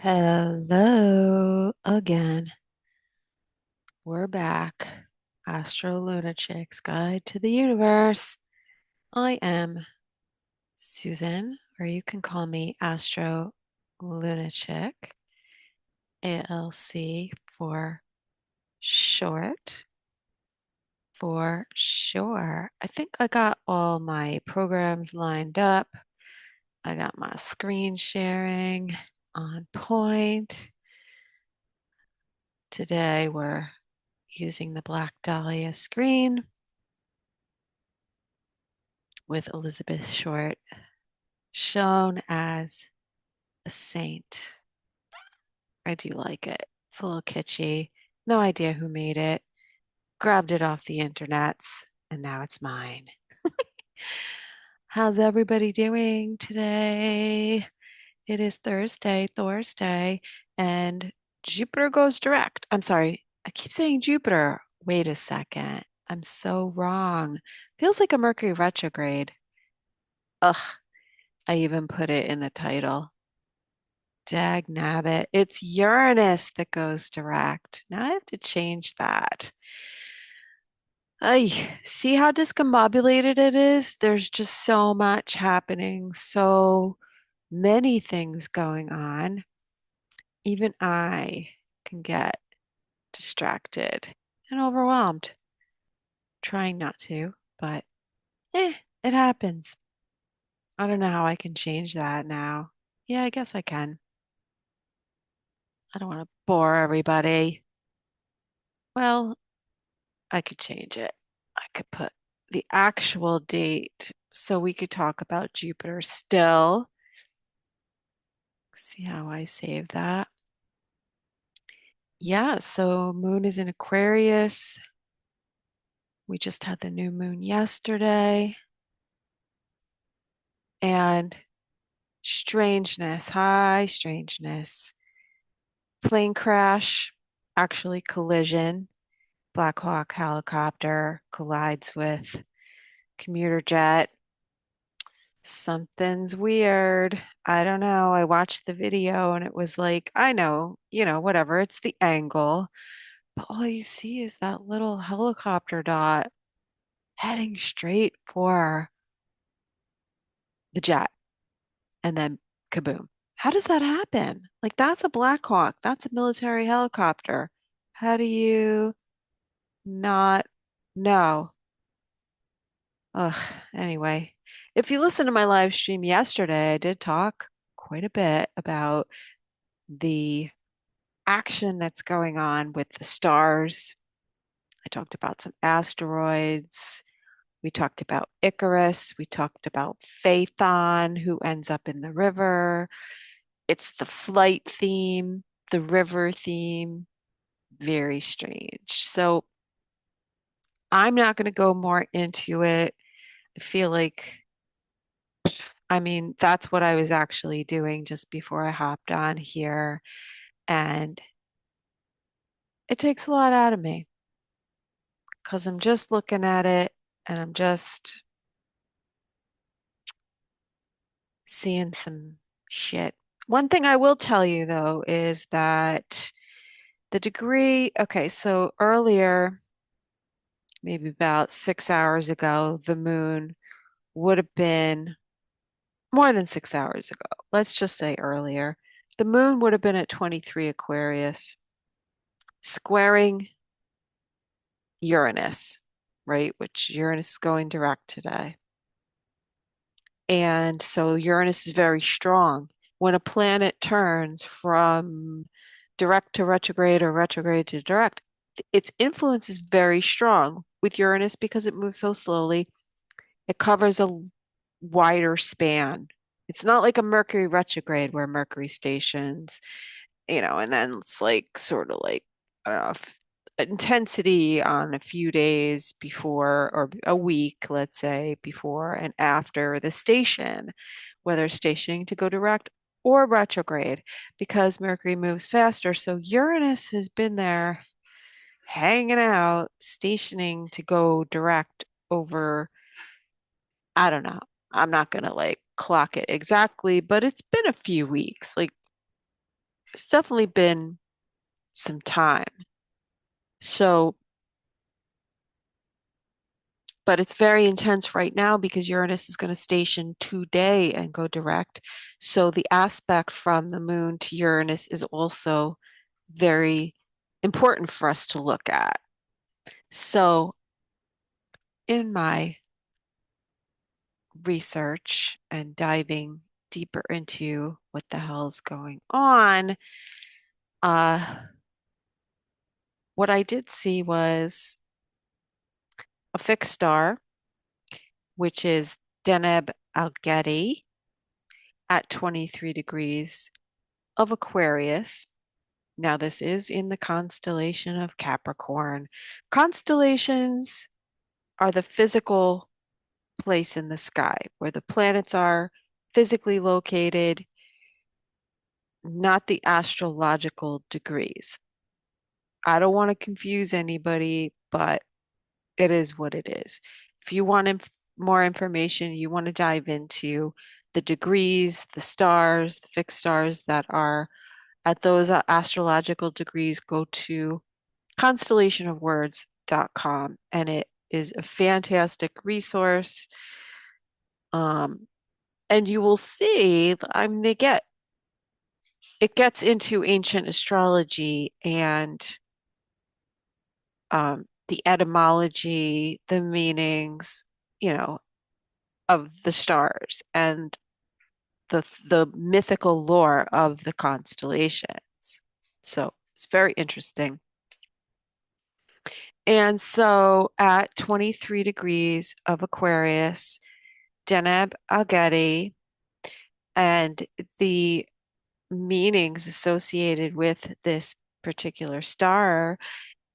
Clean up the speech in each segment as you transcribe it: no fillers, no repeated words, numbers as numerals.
Hello again. We're back. AstroLunaChick's Guide to the Universe. I am Susan, or you can call me Astro Lunachick, ALC short, for sure. I think I got all my programs lined up. I got my screen sharing on point. Today we're using the Black Dahlia screen with Elizabeth Short shown as a saint. I do like it. It's a little kitschy. No idea who made it. Grabbed it off the internets, and now it's mine. How's everybody doing today? It is Thursday, and Jupiter goes direct. I'm sorry, I keep saying Jupiter. Wait a second. I'm so wrong. Feels like a Mercury retrograde. Ugh, I even put it in the title. Dag nabbit. It's Uranus that goes direct. Now I have to change that. I see how discombobulated it is. There's just so much happening, so many things going on. Even I can get distracted and overwhelmed. Trying not to, but it happens. I don't know how I can change that now. Yeah, I guess I can. I don't want to bore everybody. Well, I could change it. I could put the actual date so we could talk about Jupiter still. See how I save that. Yeah, so moon is in Aquarius. We just had the new moon yesterday. And strangeness, high strangeness. Plane crash, actually collision. Black Hawk helicopter collides with commuter jet. Something's weird. I don't know. I watched the video and it was like, I know, whatever, it's the angle. But all you see is that little helicopter dot heading straight for the jet and then kaboom. How does that happen? Like, that's a Black Hawk, that's a military helicopter. How do you not know? Ugh, anyway, if you listen to my live stream yesterday, I did talk quite a bit about the action that's going on with the stars. I talked about some asteroids. We talked about Icarus. We talked about Phaethon, who ends up in the river. It's the flight theme, the river theme. Very strange. So I'm not going to go more into it. I feel like, I mean, that's what I was actually doing just before I hopped on here. And it takes a lot out of me because I'm just looking at it and I'm just seeing some shit. One thing I will tell you though is that the degree, okay, so earlier, maybe about 6 hours ago, the moon would have been more than 6 hours ago. Let's just say earlier. The moon would have been at 23 Aquarius, squaring Uranus, right? Which Uranus is going direct today. And so Uranus is very strong. When a planet turns from direct to retrograde or retrograde to direct, its influence is very strong with Uranus because it moves so slowly. It covers a wider span. It's not like a Mercury retrograde where Mercury stations, and then it's like sort of like, I don't know, intensity on a few days before or a week, let's say, before and after the station, whether stationing to go direct or retrograde, because Mercury moves faster. So Uranus has been there hanging out, stationing to go direct over, I don't know. I'm not going to like clock it exactly, but it's been a few weeks. Like It's definitely been some time. So, but it's very intense right now because Uranus is going to station today and go direct. So the aspect from the moon to Uranus is also very important for us to look at. So in my research and diving deeper into what the hell's going on, uh, what I did see was a fixed star, which is Deneb Algety at 23 degrees of Aquarius. Now, this is in the constellation of Capricorn. Constellations are the physical place in the sky where the planets are physically located, not the astrological degrees. I don't want to confuse anybody, but it is what it is. If you want more information, you want to dive into the degrees, the stars, the fixed stars that are at those astrological degrees, go to constellationofwords.com, and it is a fantastic resource. Um, and you will see, I mean, it gets into ancient astrology and the etymology, the meanings, you know, of the stars and the mythical lore of the constellations. So it's very interesting. And so at 23 degrees of Aquarius, Deneb Algety, and the meanings associated with this particular star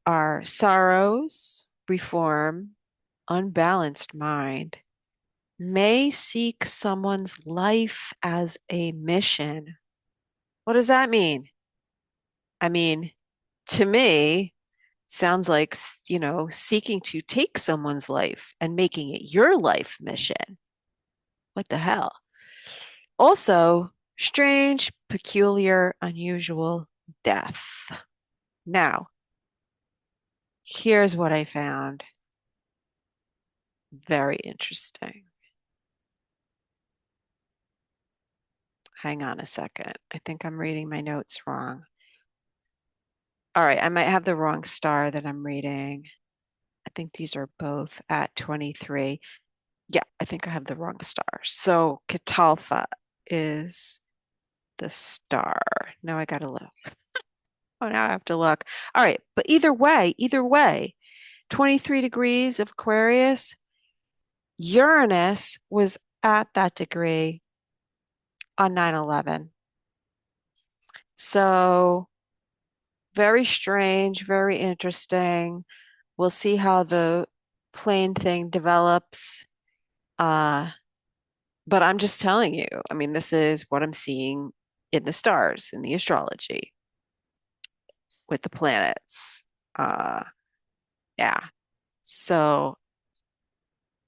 are sorrows, reform, unbalanced mind, may seek someone's life as a mission. What does that mean? I mean, to me, sounds like, seeking to take someone's life and making it your life mission. What the hell? Also, strange, peculiar, unusual death. Now, here's what I found very interesting. Hang on a second. I think I'm reading my notes wrong. All right, I might have the wrong star that I'm reading. I think these are both at 23. Yeah, I think I have the wrong star. So Catalpha is the star. Now I gotta look. Oh, now I have to look. All right, but either way, 23 degrees of Aquarius, Uranus was at that degree on 9/11. So very strange, very interesting. We'll see how the plane thing develops. Uh, but I'm just telling you, I mean, this is what I'm seeing in the stars, in the astrology with the planets. Uh, yeah. So,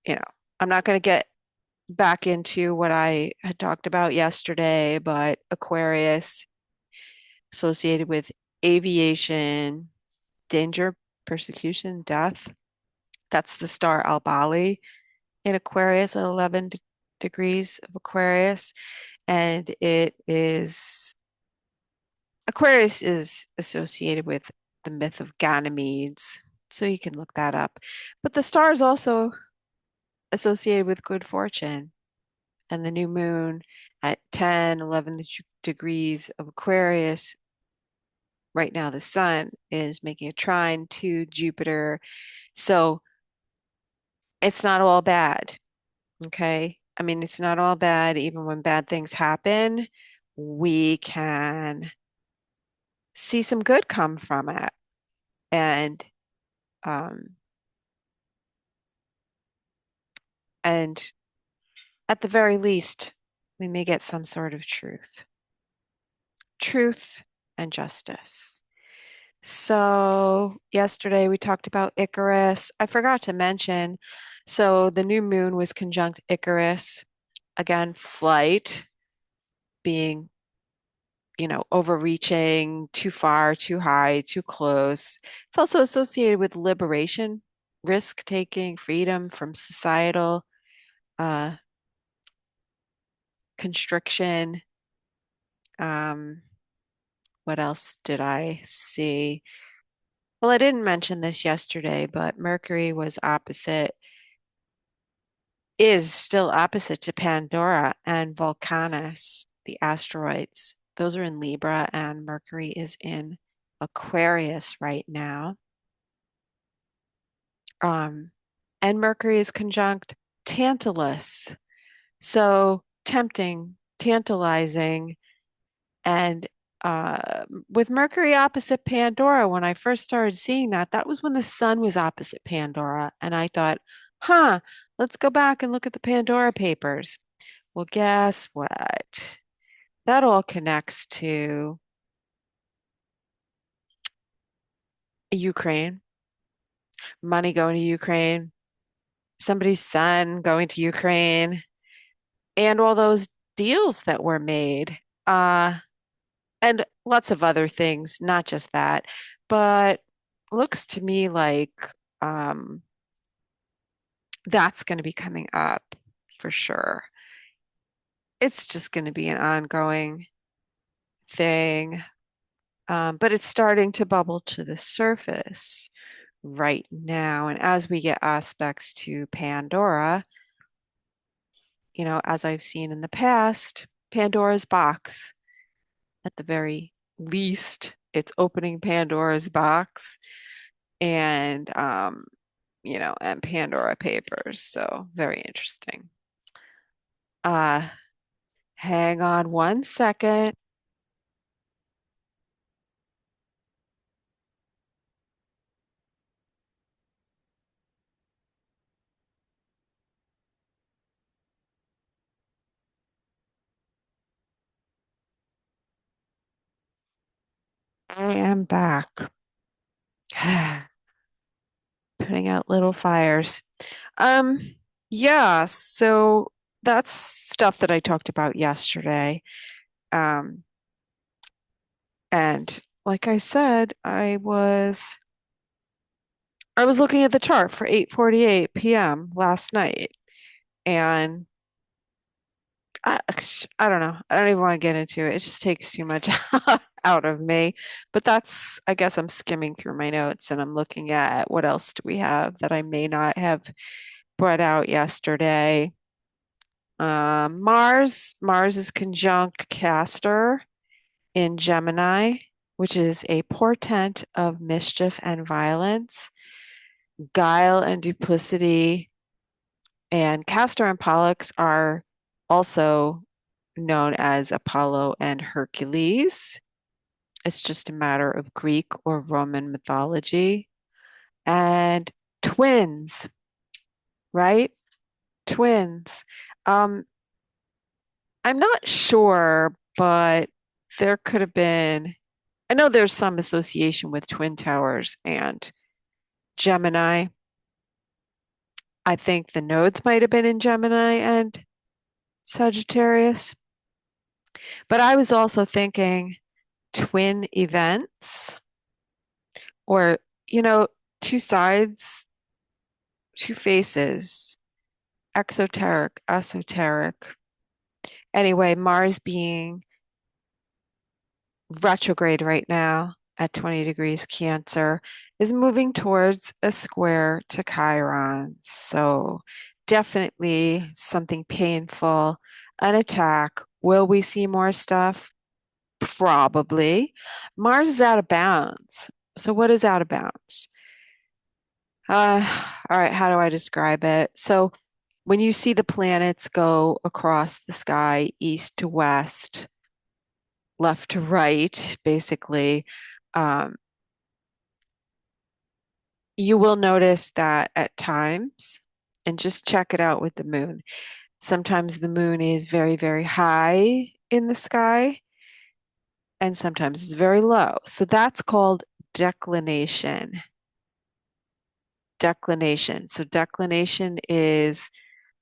you know, I'm not going to get back into what I had talked about yesterday, but Aquarius associated with aviation, danger, persecution, death. That's the star Albali in Aquarius at 11 degrees of Aquarius. And Aquarius is associated with the myth of Ganymedes. So you can look that up. But the star is also associated with good fortune. And the new moon at 10, 11 degrees of Aquarius. Right now, the sun is making a trine to Jupiter. So it's not all bad. Okay. I mean, it's not all bad. Even when bad things happen, we can see some good come from it. And, um, and at the very least, we may get some sort of truth and justice. So yesterday we talked about Icarus. I forgot to mention, so the new moon was conjunct Icarus. Again, flight being overreaching, too far, too high, too close. It's also associated with liberation, risk taking, freedom from societal uh, constriction. Um, what else did I see? Well, I didn't mention this yesterday, but Mercury is still opposite to Pandora and Vulcanus, the asteroids. Those are in Libra, and Mercury is in Aquarius right now. Um, and Mercury is conjunct Tantalus. So tempting, tantalizing, and with Mercury opposite Pandora, when I first started seeing that, that was when the sun was opposite Pandora. And I thought, huh, let's go back and look at the Pandora papers. Well, guess what? That all connects to Ukraine, money going to Ukraine, somebody's son going to Ukraine, and all those deals that were made. And lots of other things, not just that, but looks to me like um, that's going to be coming up for sure. It's just going to be an ongoing thing, but it's starting to bubble to the surface right now. And as we get aspects to Pandora, as I've seen in the past, Pandora's box, at the very least, it's opening Pandora's box and Pandora papers. So very interesting. Uh, hang on one second. I am back. Putting out little fires. Um, yeah, so that's stuff that I talked about yesterday. Um, and like I said, I was looking at the chart for 8:48 p.m. last night, and I, I don't know. I don't even want to get into it. It just takes too much out of me. But I guess I'm skimming through my notes and I'm looking at what else do we have that I may not have brought out yesterday. Mars is conjunct Castor in Gemini, which is a portent of mischief and violence, guile and duplicity. And Castor and Pollux are also known as Apollo and Hercules. It's just a matter of Greek or Roman mythology. And twins, right? Twins. Um, I'm not sure, but there could have been, I know there's some association with Twin Towers and Gemini. I think the nodes might have been in Gemini and Sagittarius. But I was also thinking twin events or, you know, two sides, two faces, exoteric, esoteric. Anyway, Mars being retrograde right now at 20 degrees Cancer is moving towards a square to Chiron. So definitely something painful, an attack. Will we see more stuff? Probably. Mars is out of bounds. So what is out of bounds? Uh, all right, how do I describe it? So when you see the planets go across the sky, east to west, left to right, basically, um, you will notice that at times, and just check it out with the moon. Sometimes the moon is very, very high in the sky, and sometimes it's very low. So that's called declination. Declination. So declination is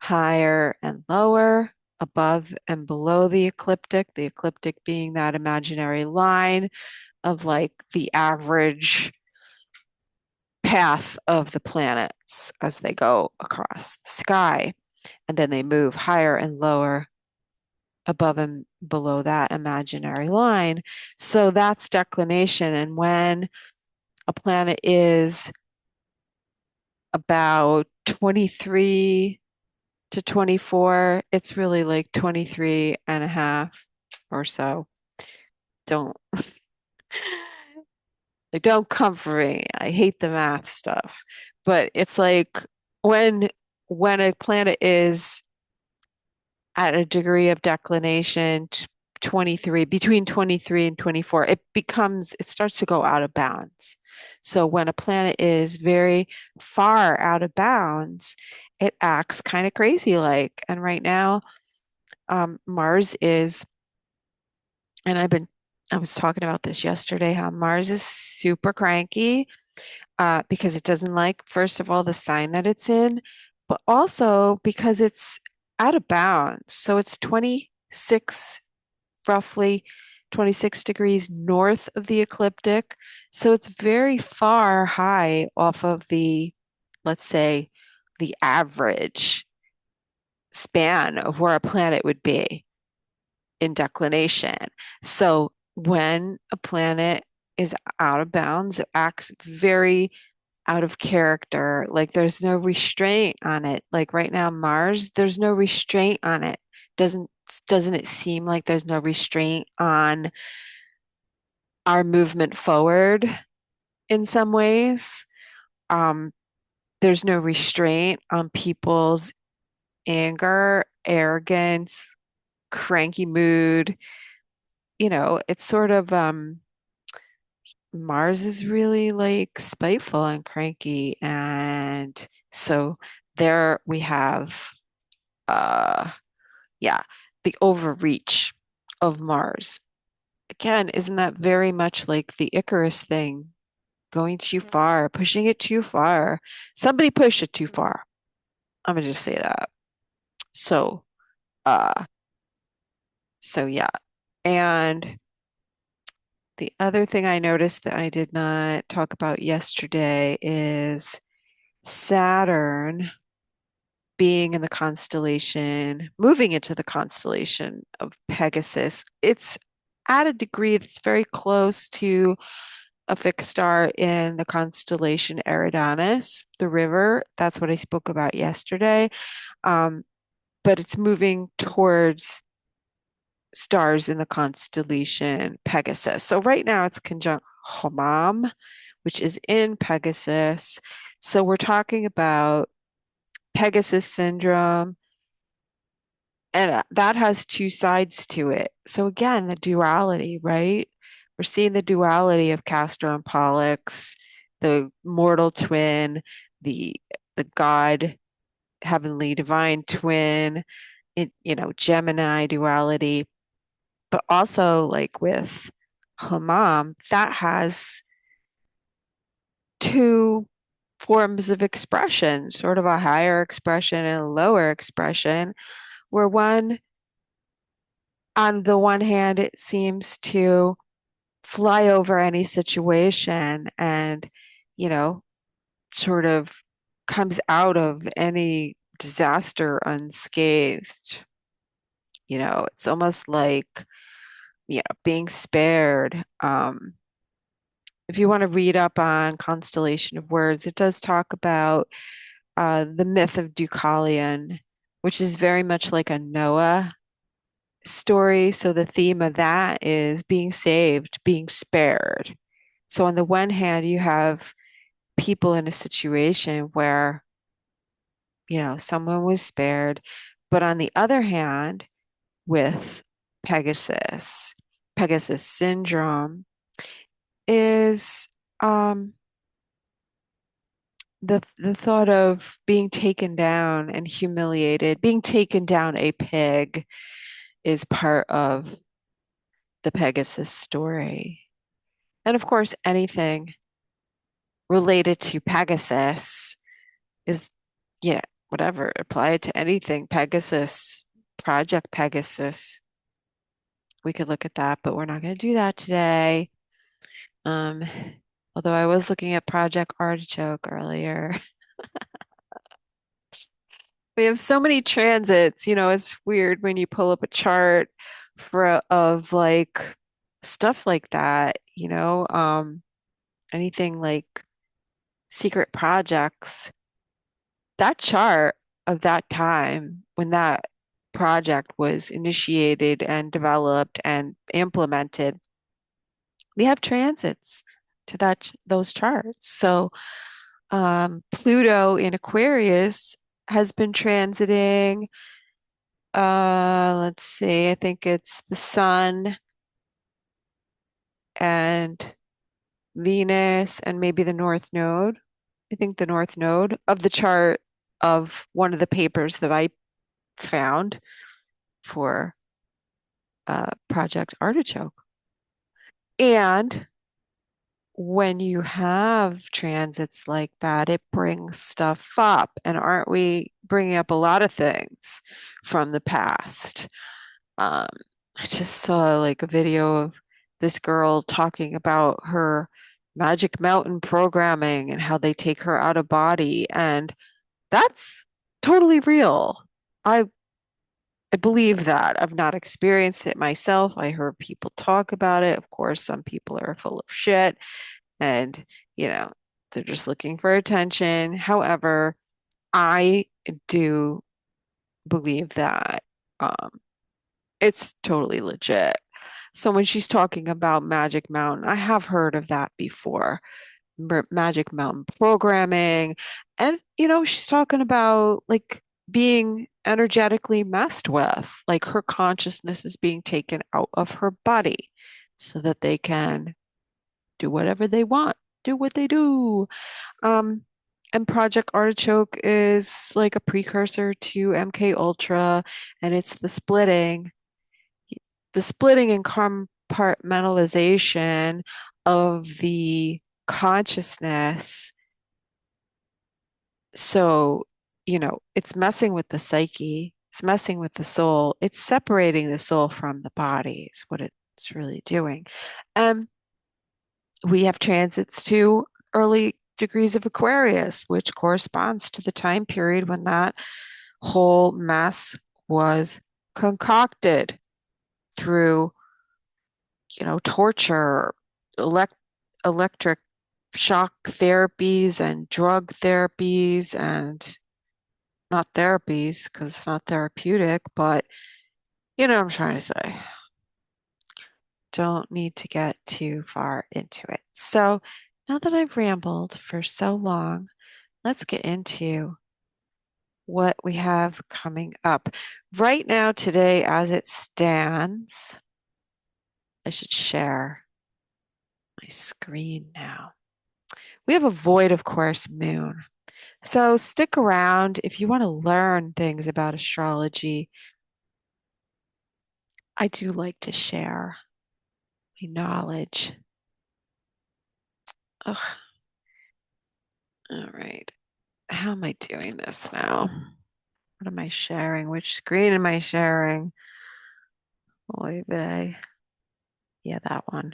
higher and lower. above and below the ecliptic being that imaginary line of like the average path of the planets as they go across the sky. And then they move higher and lower above and below that imaginary line. So that's declination. And when a planet is about 23 to 24, it's really like 23 and a half or so. Don't like don't come for me. I hate the math stuff. But it's like when when a planet is at a degree of declination, 23, between 23 and 24, it starts to go out of bounds. So when a planet is very far out of bounds, it acts kind of crazy like. And right now, Mars is, and I was talking about this yesterday, how Mars is super cranky because it doesn't like, first of all, the sign that it's in, but also because it's out of bounds. So it's 26, roughly 26 degrees north of the ecliptic. So it's very far high off of the, let's say, the average span of where a planet would be in declination. So when a planet is out of bounds, it acts very out of character. Like there's no restraint on it. Like right now, Mars, there's no restraint on it. Doesn't doesn't it seem like there's no restraint on our movement forward in some ways? Um, there's no restraint on people's anger, arrogance, cranky mood. It's sort of Mars is really like spiteful and cranky. And so there we have uh yeah, the overreach of Mars. Again, isn't that very much like the Icarus thing? Going too far, pushing it too far. Somebody pushed it too far. I'm gonna just say that. So, uh, so yeah. And the other thing I noticed that I did not talk about yesterday is Saturn being in the constellation, moving into the constellation of Pegasus. It's at a degree that's very close to a fixed star in the constellation Eridanus, the river. That's what I spoke about yesterday. Um, but it's moving towards stars in the constellation Pegasus. So right now it's conjunct Hammam, which is in Pegasus. So we're talking about Pegasus syndrome, and that has two sides to it. So again, the duality, right? We're seeing the duality of Castor and Pollux, the mortal twin, the the god heavenly divine twin, Gemini duality, but also like with Hammam, that has two forms of expression, sort of a higher expression and a lower expression, where one, on the one hand, it seems to fly over any situation and, you know, sort of comes out of any disaster unscathed. It's almost like, being spared. If you want to read up on Constellation of Words, it does talk about the myth of Deucalion, which is very much like a Noah story. So the theme of that is being saved, being spared. So on the one hand, you have people in a situation where, someone was spared, but on the other hand, with Pegasus, Pegasus syndrome is the thought of being taken down and humiliated, being taken down a peg is part of the Pegasus story. And of course, anything related to Pegasus is, yeah, whatever, apply it to anything Pegasus, Project Pegasus. We could look at that, but we're not going to do that today. Um, although I was looking at Project Artichoke earlier. We have so many transits, it's weird when you pull up a chart of like stuff like that, anything like secret projects. That chart of that time when that project was initiated and developed and implemented, we have transits to those charts. So Pluto in Aquarius has been transiting. Let's see, I think it's the Sun and Venus and maybe the North Node. I think the North Node of the chart of one of the papers that I found for Project Artichoke. And when you have transits like that, it brings stuff up. And aren't we bringing up a lot of things from the past? Um, I just saw like a video of this girl talking about her Magic Mountain programming and how they take her out of body. And that's totally real. I I believe that. I've not experienced it myself. I heard people talk about it. Of course, some people are full of shit and, you know, they're just looking for attention. However, I do believe that it's totally legit. So when she's talking about Magic Mountain, I have heard of that before. Magic Mountain programming. And, she's talking about like being energetically messed with, like her consciousness is being taken out of her body so that they can do whatever they want, do what they do. Um, and Project Artichoke is like a precursor to MK Ultra, and it's the splitting and compartmentalization of the consciousness. So, it's messing with the psyche, it's messing with the soul, it's separating the soul from the body, is what it's really doing. And we have transits to early degrees of Aquarius, which corresponds to the time period when that whole mess was concocted through torture, elect electric shock therapies and drug therapies and not therapies because it's not therapeutic, but you know what I'm trying to say. Don't need to get too far into it. So now that I've rambled for so long, let's get into what we have coming up. Right now, today, as it stands, I should share my screen now. We have a void, of course, moon. So stick around if you want to learn things about astrology. I do like to share my knowledge. Ugh. All right. How am I doing this now? What am I sharing? Which screen am I sharing? Oy vey. Yeah, that one.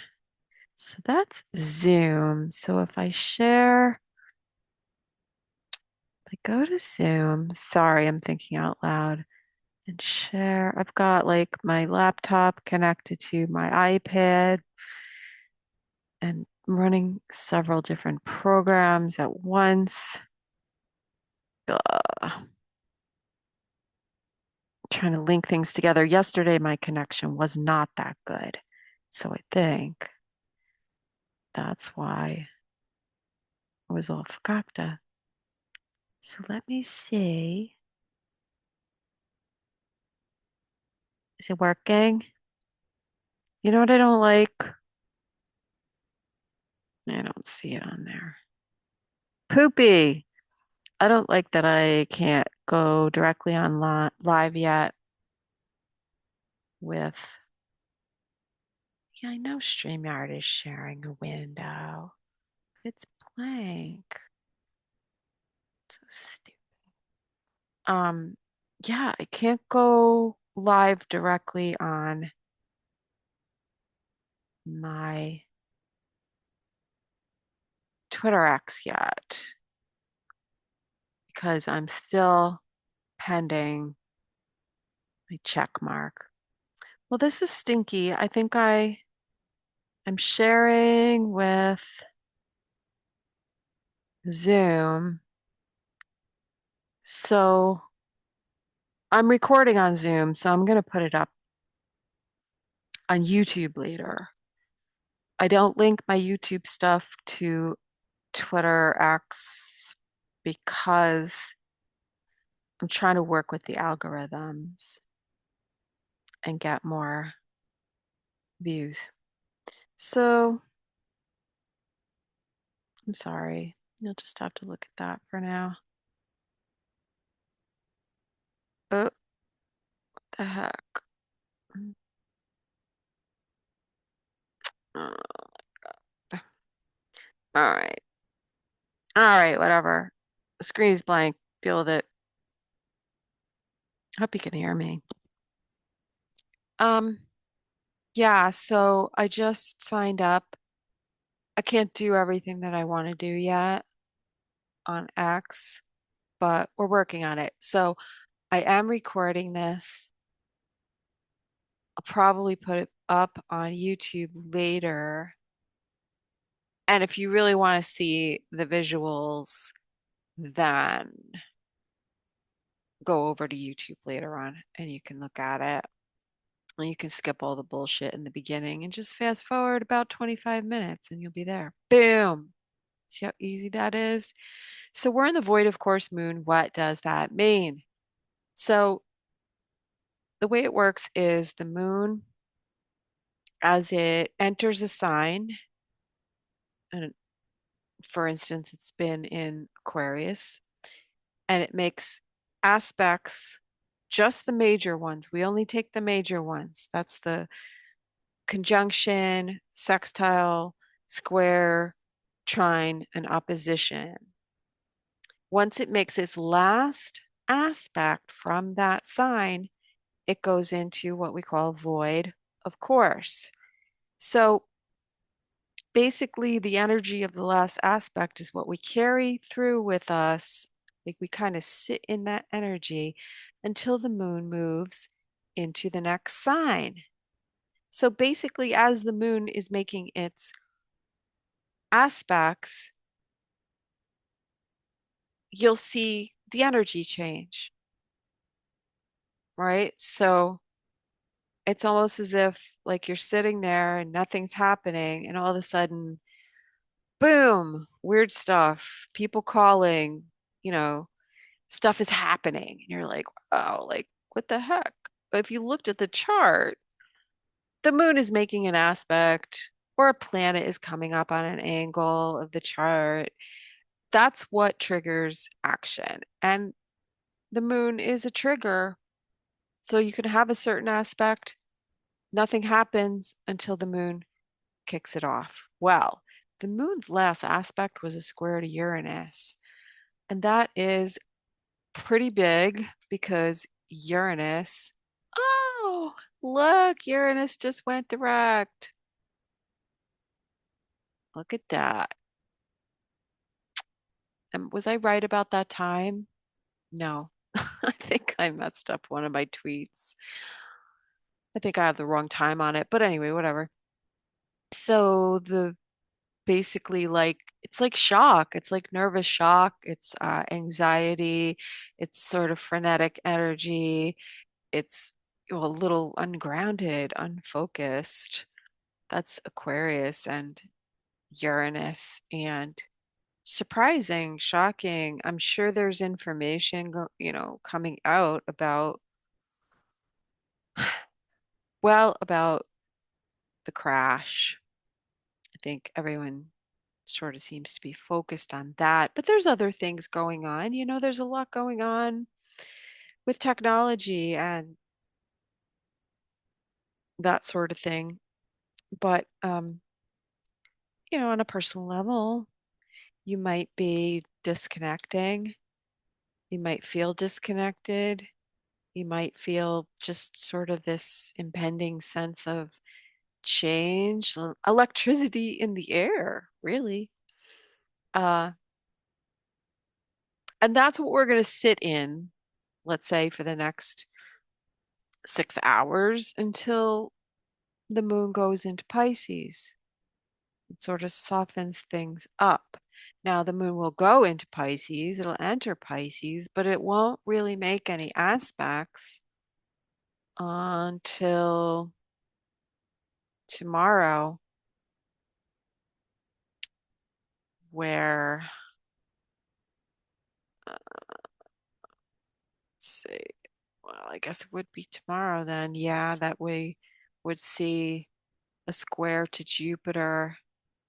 So that's Zoom. So if I share, if I go to Zoom, sorry, I'm thinking out loud and share. I've got like my laptop connected to my iPad and I'm running several different programs at once. Trying to link things together. Yesterday, my connection was not that good. So I think that's why I was all fakakta. So let me see. Is it working? You know what I don't like? I don't see it on there. Poopy. I don't like that I can't go directly on live yet with. Yeah, I know StreamYard is sharing a window. It's blank. So stupid. Yeah, I can't go live directly on my Twitter X yet because I'm still pending my check mark. Well, this is stinky. I think I'm sharing with Zoom. So I'm recording on Zoom, so I'm going to put it up on YouTube later. I don't link my YouTube stuff to Twitter X because I'm trying to work with the algorithms and get more views. So I'm sorry. You'll just have to look at that for now. Oh, what the heck? Oh, all right. All right, whatever. The screen's blank. Deal with it. Hope you can hear me. Um, yeah, so I just signed up. I can't do everything that I want to do yet on X, but we're working on it. So I am recording this. I'll probably put it up on YouTube later. And if you really want to see the visuals, then go over to YouTube later on and you can look at it. And you can skip all the bullshit in the beginning and just fast forward about 25 minutes and you'll be there. Boom. See how easy that is? So we're in the void of course moon. What does that mean? So the way it works is the moon, as it enters a sign, and for instance, it's been in Aquarius, and it makes aspects, just the major ones. We only take the major ones. That's the conjunction, sextile, square, trine, and opposition. Once it makes its last aspect from that sign, it goes into what we call void of course. So basically, the energy of the last aspect is what we carry through with us. Like we kind of sit in that energy until the moon moves into the next sign. So basically, as the moon is making its aspects, you'll see the energy change, right? So it's almost as if like you're sitting there and nothing's happening, and all of a sudden, boom, weird stuff, people calling, you know, stuff is happening. And you're like, oh, like, what the heck? But if you looked at the chart, the moon is making an aspect or a planet is coming up on an angle of the chart. That's what triggers action. And the moon is a trigger. So you can have a certain aspect, nothing happens until the moon kicks it off. Well, the moon's last aspect was a square to Uranus. And that is pretty big because Uranus, oh, look, Uranus just went direct. Look at that. And was I right about that time? No. I think I messed up one of my tweets. I think I have the wrong time on it, but anyway, whatever. So the basically like it's like shock. It's like nervous shock. It's anxiety. It's sort of frenetic energy. It's well, a little ungrounded, unfocused. That's Aquarius and Uranus and surprising, shocking. I'm sure there's information coming out about about the crash. I think everyone sort of seems to be focused on that, but there's other things going on. There's a lot going on with technology and that sort of thing. But on a personal level, you might be disconnecting. You might feel disconnected. You might feel just sort of this impending sense of change, electricity in the air, really. Uh, and that's what we're going to sit in, let's say, for the next 6 hours until the moon goes into Pisces. It sort of softens things up. Now, the moon will go into Pisces, it'll enter Pisces, but it won't really make any aspects until tomorrow, where, let's see, well, I guess it would be tomorrow then. Yeah, that we would see a square to Jupiter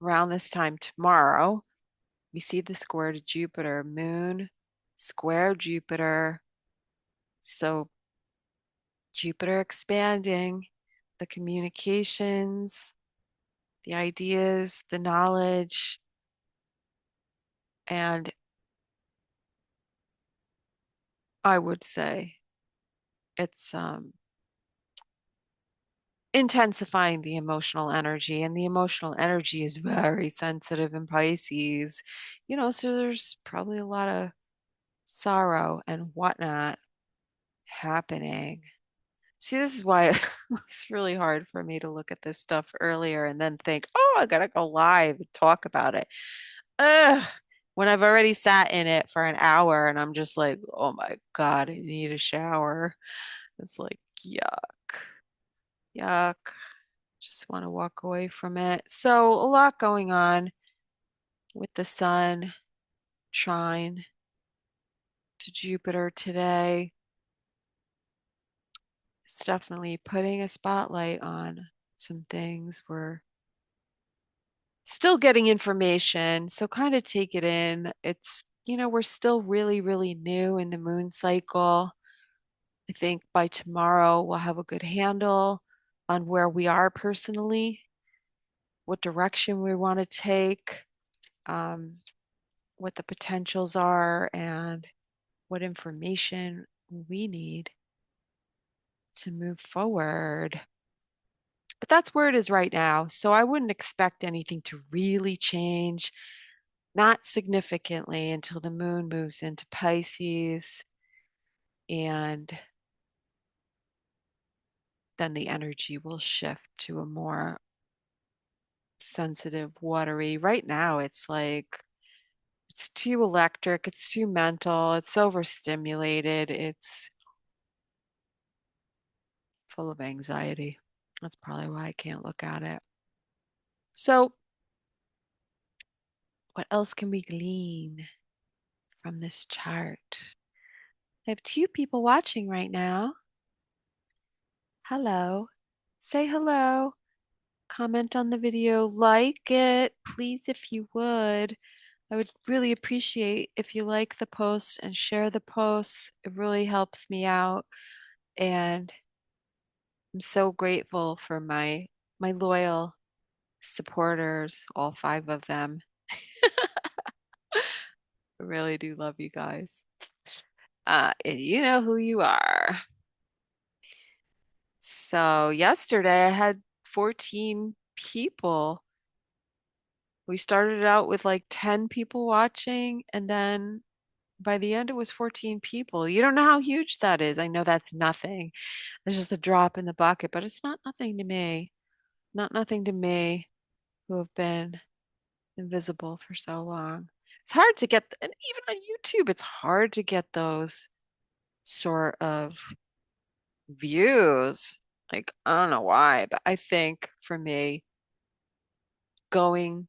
around this time tomorrow. We see the square to Jupiter, moon, square Jupiter. So Jupiter expanding, the communications, the ideas, the knowledge, and I would say it's intensifying the emotional energy, and the emotional energy is very sensitive in Pisces. So there's probably a lot of sorrow and whatnot happening. See, this is why it's really hard for me to look at this stuff earlier and then think, oh, I gotta go live and talk about it. Ugh. When I've already sat in it for an hour and I'm just like, oh my God, I need a shower. It's like, yuck, yuck. Just want to walk away from it. So, a lot going on with the sun trine to Jupiter today. It's definitely putting a spotlight on some things. We're still getting information, so kind of take it in. We're still really, really new in the moon cycle. I think by tomorrow we'll have a good handle on where we are personally, what direction we want to take, um, what the potentials are, and what information we need to move forward. But that's where it is right now. So I wouldn't expect anything to really change, not significantly, until the moon moves into Pisces. And then the energy will shift to a more sensitive, watery. Right now, it's like it's too electric, it's too mental, it's overstimulated, it's full of anxiety. That's probably why I can't look at it. So, what else can we glean from this chart? I have two people watching right now. Hello. Say hello. Comment on the video. Like it, please, if you would. I would really appreciate if you like the post and share the post. It really helps me out. And I'm so grateful for my loyal supporters, all 5 of them. I really do love you guys. And you know who you are. So yesterday I had 14 people. We started out with like 10 people watching, and then by the end it was 14 people. You don't know how huge that is. I know that's nothing. It's just a drop in the bucket, but it's not nothing to me. Not nothing to me, who have been invisible for so long. It's hard to get, and even on YouTube, it's hard to get those sort of views. Like, I don't know why, but I think for me, going,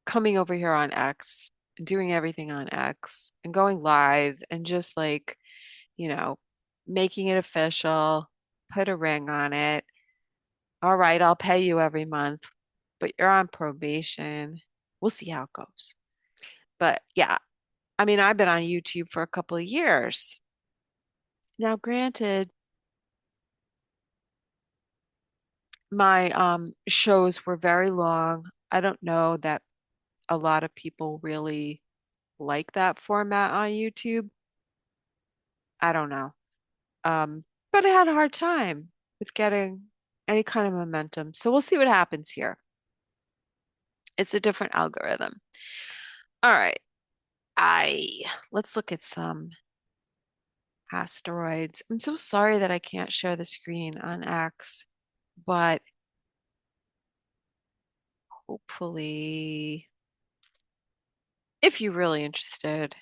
coming over here on X, doing everything on X, and going live, and just like, you know, making it official, put a ring on it. All right, I'll pay you every month, but you're on probation. We'll see how it goes. But yeah, I mean, I've been on YouTube for a couple of years. Now, granted, my shows were very long. I don't know that a lot of people really like that format on YouTube. I don't know. But I had a hard time with getting any kind of momentum. So we'll see what happens here. It's a different algorithm. All right. I let's look at some asteroids. I'm so sorry that I can't share the screen on X, but hopefully, if you're really interested,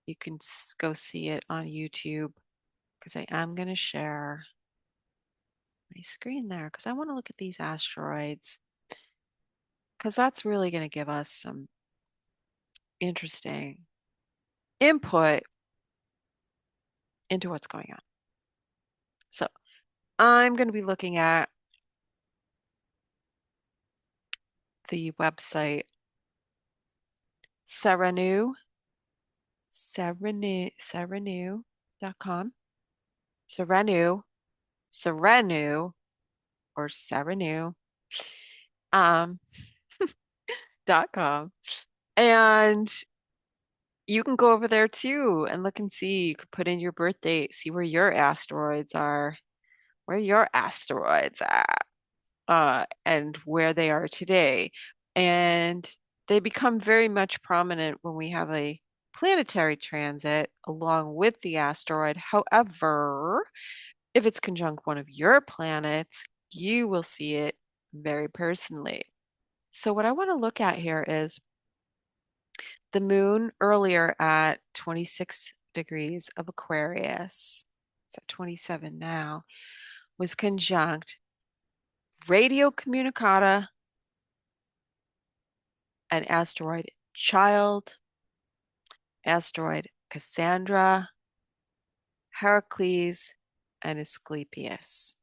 you can go see it on YouTube because I am going to share my screen there because I want to look at these asteroids because that's really going to give us some interesting input into what's going on. So I'm going to be looking at the website Serenu, Serenu.com. Serenu, Serenu, or Serenu, um, .com. And you can go over there too and look and see. You could put in your birth date, see where your asteroids are, where your asteroids at, and where they are today. And they become very much prominent when we have a planetary transit along with the asteroid. However, if it's conjunct one of your planets, you will see it very personally. So, what I want to look at here is the moon earlier at 26 degrees of Aquarius, it's at 27 now, was conjunct Radio Communicata and asteroid Child, asteroid Cassandra, Heracles, and Asclepius.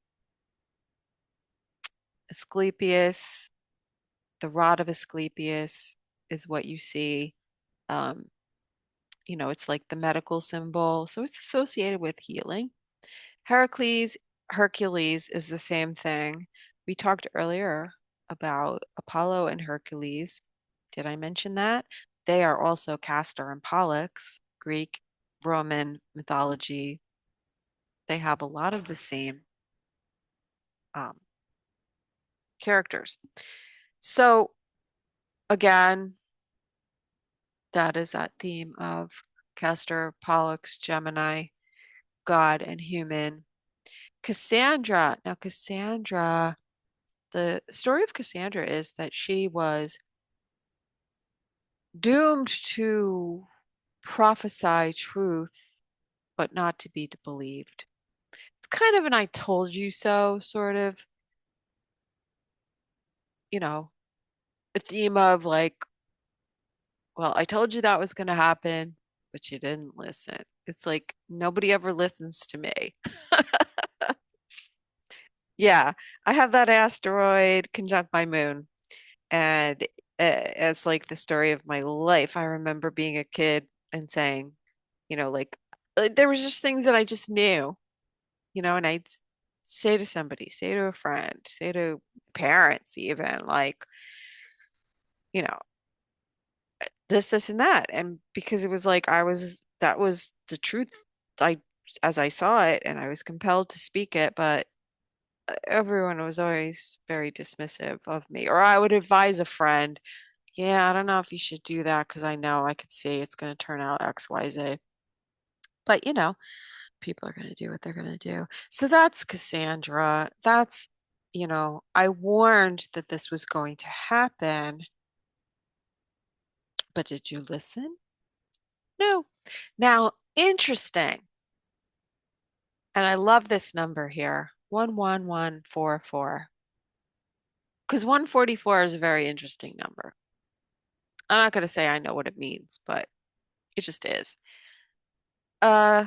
Asclepius, the rod of Asclepius is what you see. Um, it's like the medical symbol. So it's associated with healing. Heracles, Hercules is the same thing. We talked earlier about Apollo and Hercules. Did I mention that? They are also Castor and Pollux, Greek, Roman mythology. They have a lot of the same um, characters. So again, that is that theme of Castor, Pollux, Gemini, God and human. Cassandra. Now, Cassandra, the story of Cassandra is that she was doomed to prophesy truth, but not to be believed. It's kind of an I told you so sort of, you know, a theme of like, well, I told you that was going to happen, but you didn't listen. It's like nobody ever listens to me. Yeah, I have that asteroid conjunct my moon, and it's like the story of my life. I remember being a kid and saying, like there was just things that I just knew, and I'd say to somebody, say to a friend, say to parents even, like, you know, this, and that. And because it was like that was the truth. I, as I saw it, and I was compelled to speak it, but everyone was always very dismissive of me. Or I would advise a friend, yeah, I don't know if you should do that because I know I could see it's going to turn out X, Y, Z. But people are going to do what they're going to do. So that's Cassandra. That's, I warned that this was going to happen, but did you listen? No. Now, interesting. And I love this number here, 11144. Because 144 is a very interesting number. I'm not going to say I know what it means, but it just is. Uh,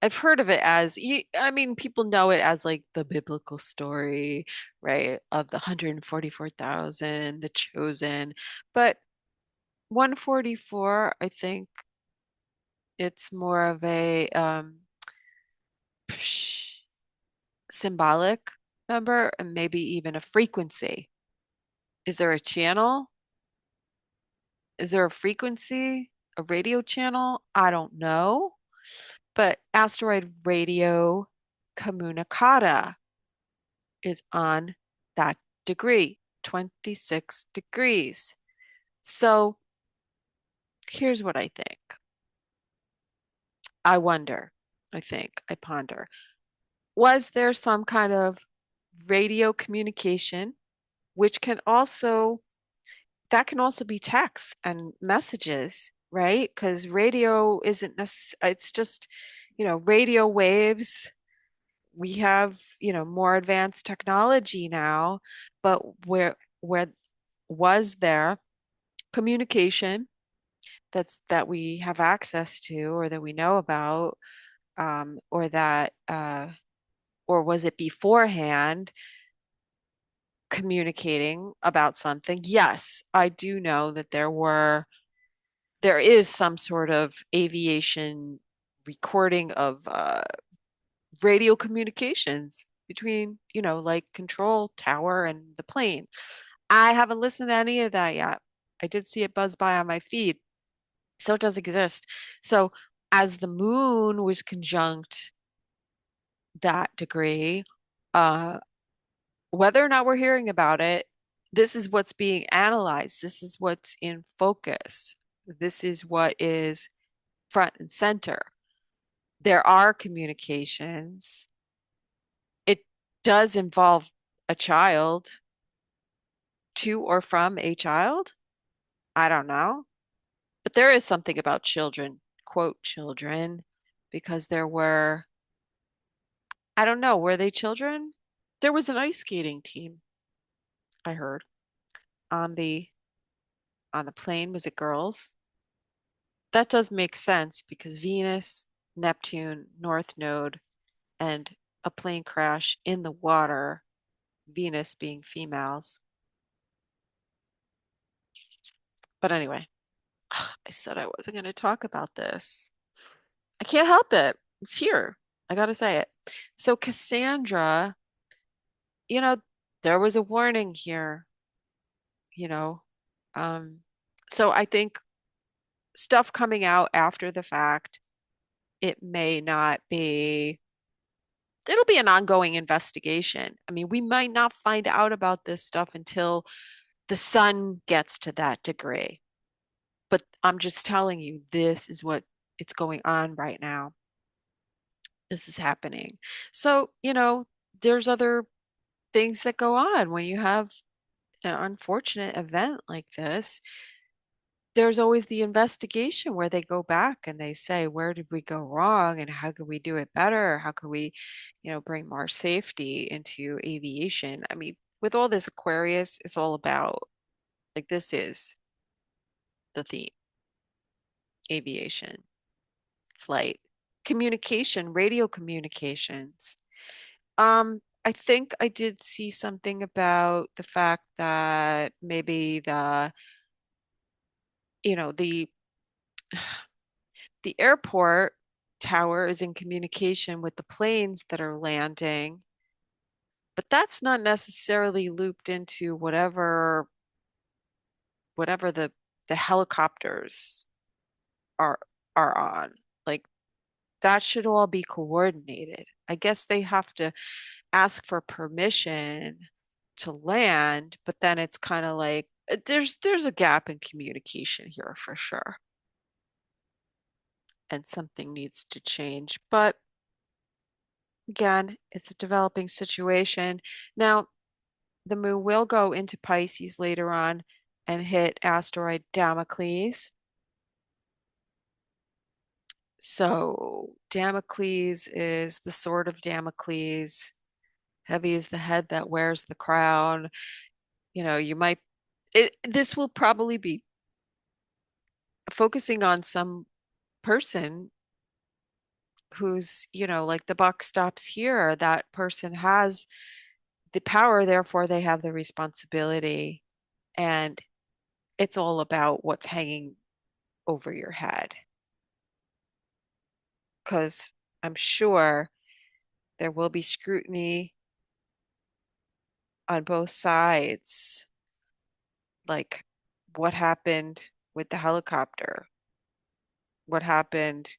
I've heard of it as, I mean, people know it as like the biblical story, right? Of the 144,000, the chosen. But 144, I think it's more of a symbolic number and maybe even a frequency. Is there a channel? Is there a frequency? A radio channel? I don't know. But asteroid radio communicata is on that degree, 26 degrees. So here's what I think. I wonder, I think, I ponder. Was there some kind of radio communication, which can also, that can also be text and messages, right? Because radio isn't necessarily, it's just, radio waves. We have, more advanced technology now, but where was there communication that we have access to or that we know about, or that or was it beforehand communicating about something? Yes, I do know that there is some sort of aviation recording of radio communications between, like control tower and the plane. I haven't listened to any of that yet. I did see it buzz by on my feed. So it does exist. So as the moon was conjunct that degree, uh, whether or not we're hearing about it, this is what's being analyzed. This is what's in focus. This is what is front and center. There are communications. It does involve a child, to or from a child. I don't know. But there is something about children, quote, children, because there were, I don't know, were they children? There was an ice skating team, I heard, on the plane. Was it girls? That does make sense because Venus, Neptune, North Node, and a plane crash in the water, Venus being females. But anyway, I said I wasn't going to talk about this. I can't help it. It's here. I got to say it. So, Cassandra, you know, there was a warning here, you know. Um, so I think stuff coming out after the fact, it may not be, it'll be an ongoing investigation. I mean, we might not find out about this stuff until the sun gets to that degree. But I'm just telling you, this is what it's going on right now. This is happening. So, there's other things that go on when you have an unfortunate event like this. There's always the investigation where they go back and they say, where did we go wrong and how could we do it better? How could we, bring more safety into aviation? I mean, with all this Aquarius, it's all about, like, this is the theme: aviation, flight, communication, radio communications. I think I did see something about the fact that maybe you know, the the airport tower is in communication with the planes that are landing, but that's not necessarily looped into whatever the helicopters are are on. Like, that should all be coordinated. I guess they have to ask for permission to land, but then it's kind of like there's a gap in communication here for sure, and something needs to change. But again, it's a developing situation. Now, the moon will go into Pisces later on and hit asteroid Damocles. So, Damocles is the sword of Damocles. Heavy is the head that wears the crown. You might, this will probably be focusing on some person who's, like the buck stops here. That person has the power, therefore they have the responsibility. And it's all about what's hanging over your head. Because I'm sure there will be scrutiny on both sides. Like, what happened with the helicopter? What happened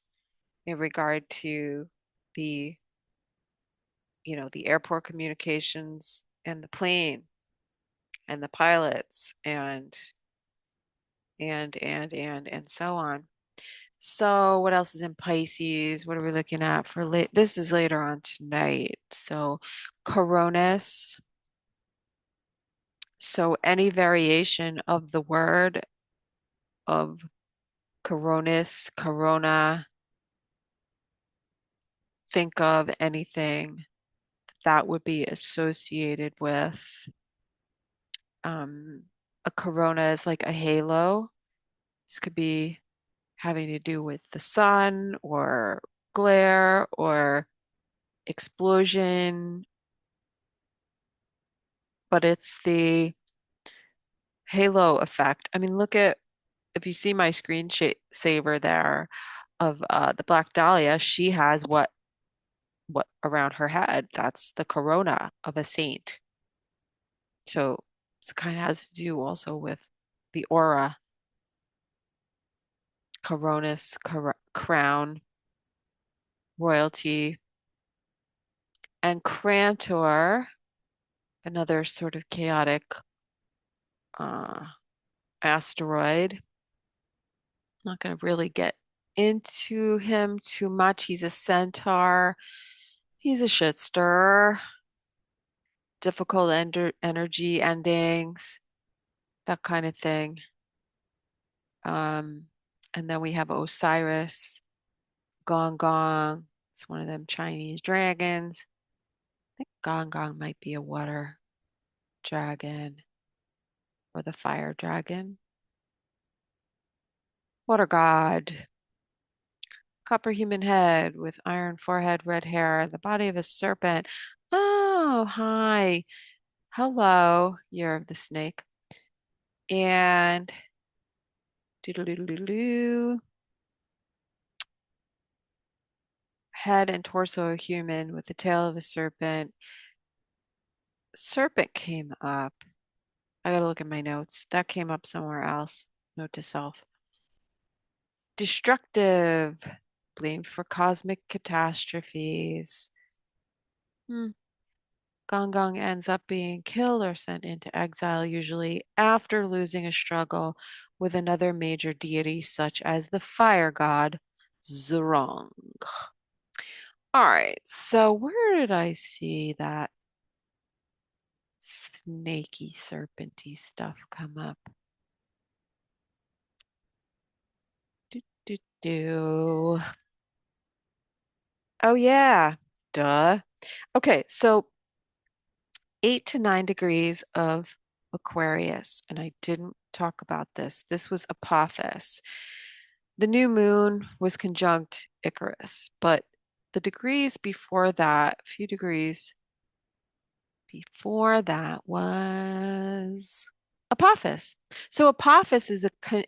in regard to the, the airport communications and the plane and the pilots and so on. So what else is in Pisces? What are we looking at for late? This is later on tonight. So Coronis. So any variation of the word of Coronis, Corona, think of anything that would be associated with um, a corona is like a halo. This could be having to do with the sun or glare or explosion, but it's the halo effect. I mean, look at if you see my screen saver there of the Black Dahlia, she has what around her head. That's the corona of a saint. So it kind of has to do also with the aura, coronis, crown, royalty, and Crantor, another sort of chaotic uh, asteroid. Not going to really get into him too much. He's a centaur. He's a shit stirrer. Difficult energy endings, that kind of thing. Um, and then we have Osiris, Gong Gong. It's one of them Chinese dragons. I think Gong Gong might be a water dragon or the fire dragon. Water god. Copper human head with iron forehead, red hair, the body of a serpent. Oh, hi. Hello, year of the snake. And doodle doodle doodle doo. Head and torso of a human with the tail of a serpent. Serpent came up. I gotta look at my notes. That came up somewhere else. Note to self. Destructive. Blamed for cosmic catastrophes. Gong Gong ends up being killed or sent into exile, usually after losing a struggle with another major deity, such as the fire god Zurong. All right, so where did I see that snaky, serpenty stuff come up? Do, do, do. Oh, yeah, duh. Okay, so 8 to 9 degrees of Aquarius, and I didn't talk about this. This was Apophis. The new moon was conjunct Icarus, but the degrees before that, a few degrees before that was Apophis. So Apophis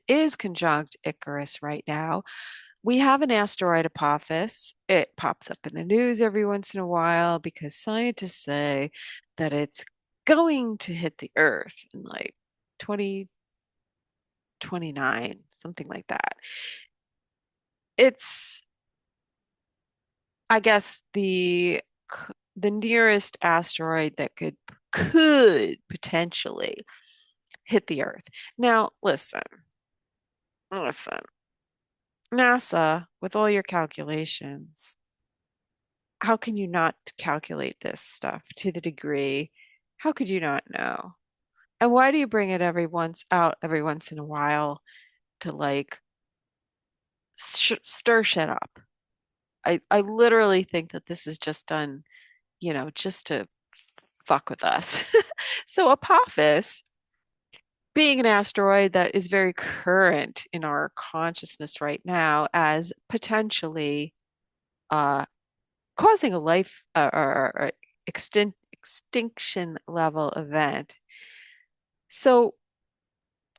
is conjunct Icarus right now. We have an asteroid Apophis. It pops up in the news every once in a while because scientists say that it's going to hit the Earth in like 2029, something like that. It's, I guess, the nearest asteroid that could potentially hit the Earth. Now, listen, NASA, with all your calculations, how can you not calculate this stuff to the degree? How could you not know? And why do you bring it every once in a while to like stir shit up? I literally think that this is just done, just to fuck with us. So Apophis, being an asteroid that is very current in our consciousness right now as potentially uh, causing a life or extinction level event. So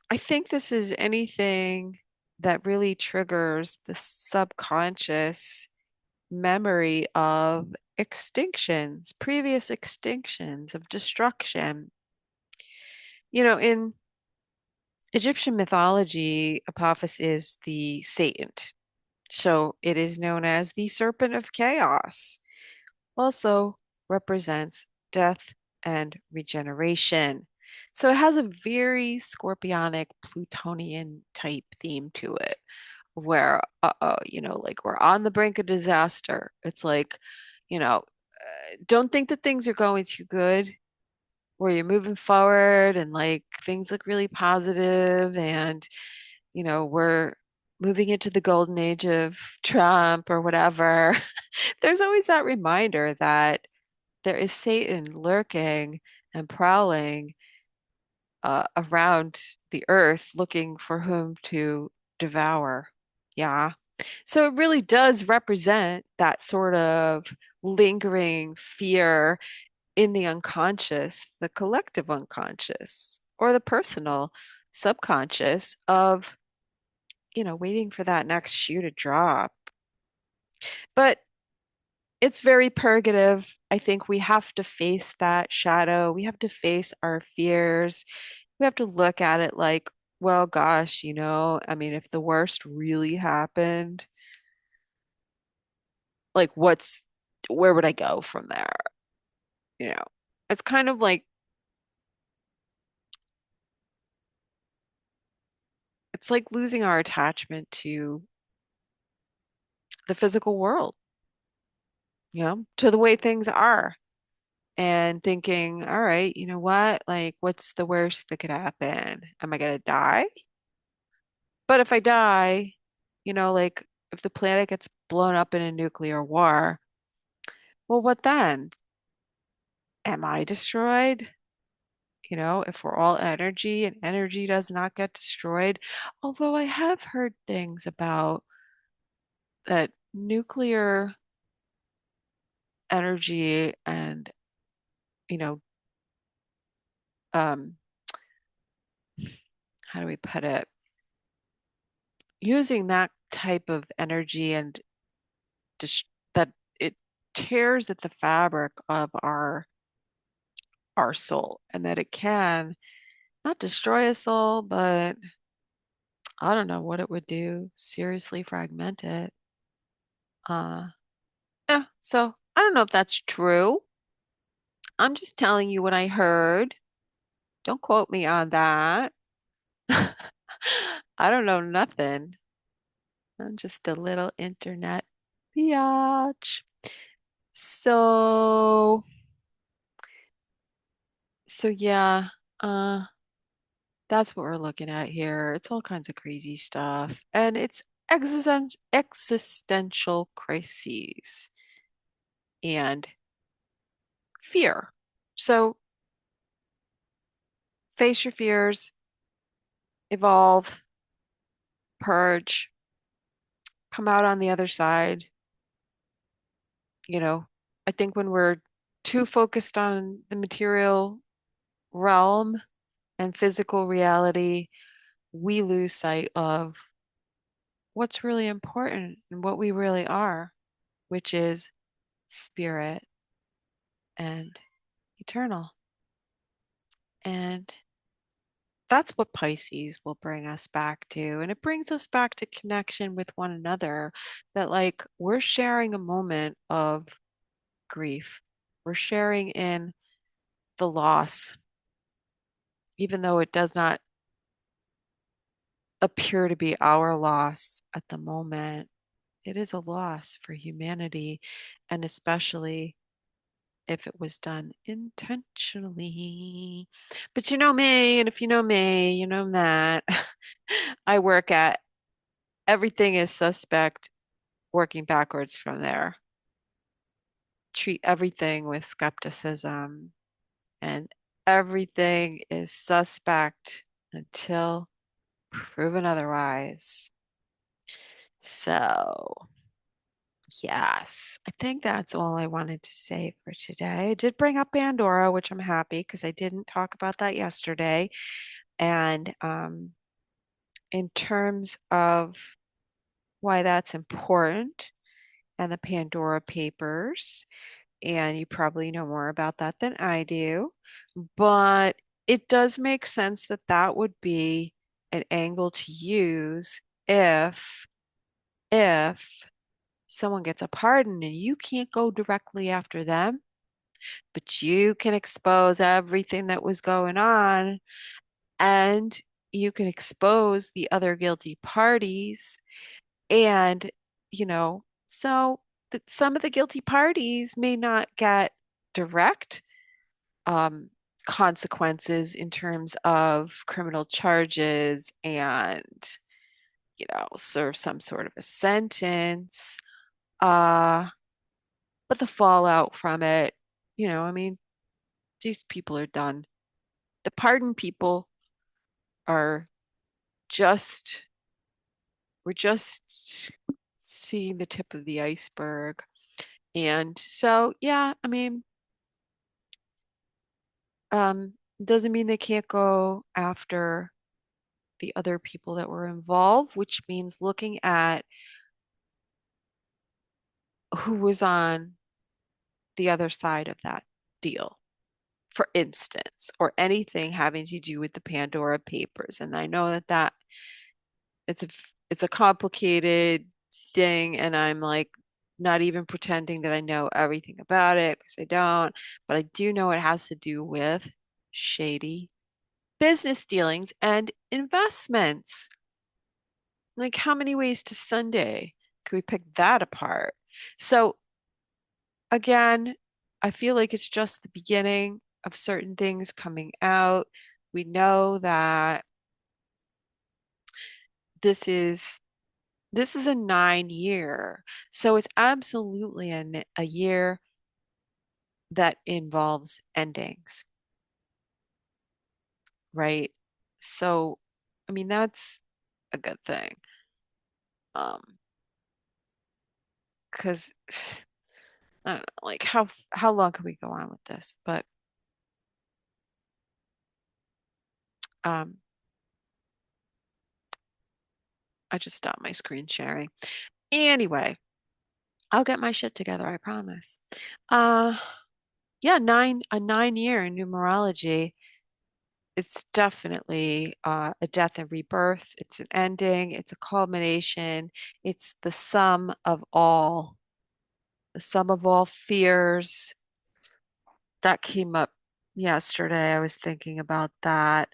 I think this is anything that really triggers the subconscious memory of extinctions, previous extinctions of destruction. In Egyptian mythology, Apophis is the saint. So it is known as the Serpent of Chaos. Also represents death and regeneration. So it has a very scorpionic Plutonian type theme to it, where, like we're on the brink of disaster. It's like, don't think that things are going too good, where you're moving forward and like things look really positive and, we're moving into the golden age of Trump or whatever. There's always that reminder that there is Satan lurking and prowling around the earth looking for whom to devour. Yeah. So it really does represent that sort of lingering fear in the unconscious, the collective unconscious, or the personal subconscious of, waiting for that next shoe to drop. But it's very purgative. I think we have to face that shadow. We have to face our fears. We have to look at it like, well, gosh, I mean, if the worst really happened, like where would I go from there? You know, it's kind of like, it's like losing our attachment to the physical world, to the way things are, and thinking, all right, you know what? Like, what's the worst that could happen? Am I gonna die? But if I die, like if the planet gets blown up in a nuclear war, well, what then? Am I destroyed? If we're all energy and energy does not get destroyed. Although I have heard things about that nuclear energy and, you know, um, how do we put it? Using that type of energy and just that it tears at the fabric of our soul, and that it can not destroy a soul, but I don't know what it would do, seriously fragment it. Uh, yeah, so I don't know if that's true. I'm just telling you what I heard. Don't quote me on that. I don't know nothing. I'm just a little internet biatch. So, so yeah, uh, that's what we're looking at here. It's all kinds of crazy stuff, and it's existential crises and fear. So face your fears, evolve, purge, come out on the other side. You know, I think when we're too focused on the material realm and physical reality, we lose sight of what's really important and what we really are, which is spirit and eternal. And that's what Pisces will bring us back to. And it brings us back to connection with one another, that like we're sharing a moment of grief. We're sharing in the loss, even though it does not appear to be our loss at the moment. It is a loss for humanity, and especially if it was done intentionally. But you know me, and if you know me, you know that I work at everything is suspect, working backwards from there. Treat everything with skepticism, and everything is suspect until proven otherwise. So, yes, I think that's all I wanted to say for today. I did bring up Pandora, which I'm happy because I didn't talk about that yesterday. And in terms of why that's important and the Pandora Papers, and you probably know more about that than I do, but it does make sense that that would be an angle to use if if someone gets a pardon and you can't go directly after them, but you can expose everything that was going on and you can expose the other guilty parties. And, so some of the guilty parties may not get direct um, consequences in terms of criminal charges and, serve some sort of a sentence. Uh, but the fallout from it, I mean, these people are done. The pardon people are just, we're just seeing the tip of the iceberg. And so, yeah, I mean, doesn't mean they can't go after the other people that were involved, which means looking at who was on the other side of that deal, for instance, or anything having to do with the Pandora Papers. And I know that it's a it's a complicated thing, and I'm like not even pretending that I know everything about it because I don't, but I do know it has to do with shady business dealings and investments. Like, how many ways to Sunday can we pick that apart? So, again, I feel like it's just the beginning of certain things coming out. We know that this is this is a 9 year. So it's absolutely a year that involves endings, right? So, I mean, that's a good thing. Um, because I don't know, like how long can we go on with this? But um, I just stopped my screen sharing. Anyway, I'll get my shit together, I promise. Uh, yeah, a 9 year in numerology. It's definitely a death and rebirth. It's an ending. It's a culmination. It's the sum of all fears. That came up yesterday. I was thinking about that.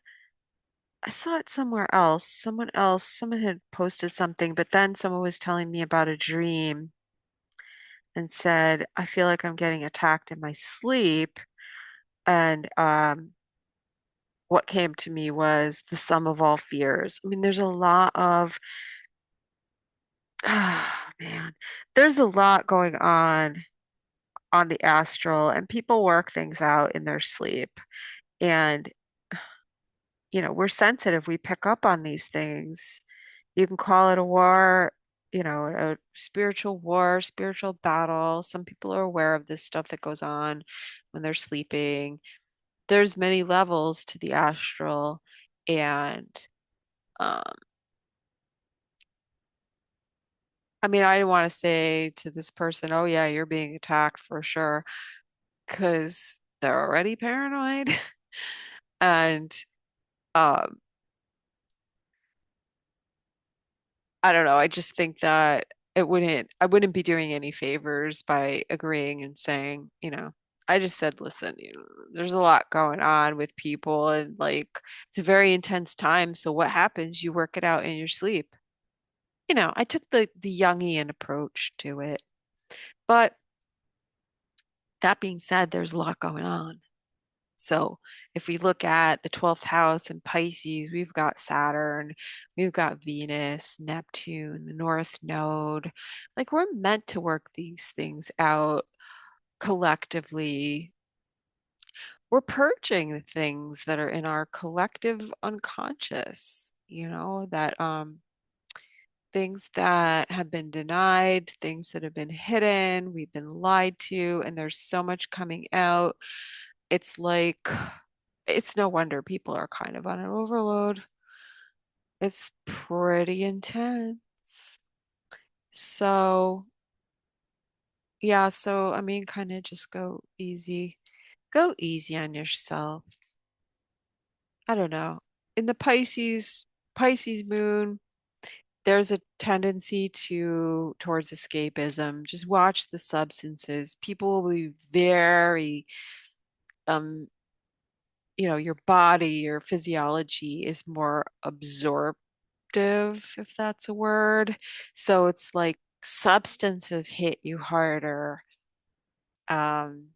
I saw it somewhere else. Someone had posted something, but then someone was telling me about a dream and said, I feel like I'm getting attacked in my sleep. And what came to me was the sum of all fears. I mean, there's a lot of, man, there's a lot going on the astral, and people work things out in their sleep. And, we're sensitive. We pick up on these things. You can call it a war, a spiritual war, spiritual battle. Some people are aware of this stuff that goes on when they're sleeping. There's many levels to the astral, and um, I mean, I didn't want to say to this person, "Oh yeah, you're being attacked for sure," because they're already paranoid, and um, I don't know. I just think that I wouldn't be doing any favors by agreeing and saying, I just said, listen, there's a lot going on with people and like it's a very intense time. So what happens? You work it out in your sleep. I took the Jungian approach to it. But that being said, there's a lot going on. So if we look at the 12th house in Pisces, we've got Saturn, we've got Venus, Neptune, the North Node. Like we're meant to work these things out collectively. We're purging the things that are in our collective unconscious, that things that have been denied, things that have been hidden, we've been lied to, and there's so much coming out. It's like, it's no wonder people are kind of on an overload. It's pretty intense. So, yeah, so I mean, kind of just go easy. Go easy on yourself. I don't know. In the Pisces moon, there's a tendency to towards escapism. Just watch the substances. People will be very um your body, your physiology is more absorptive, if that's a word. So it's like substances hit you harder. Um,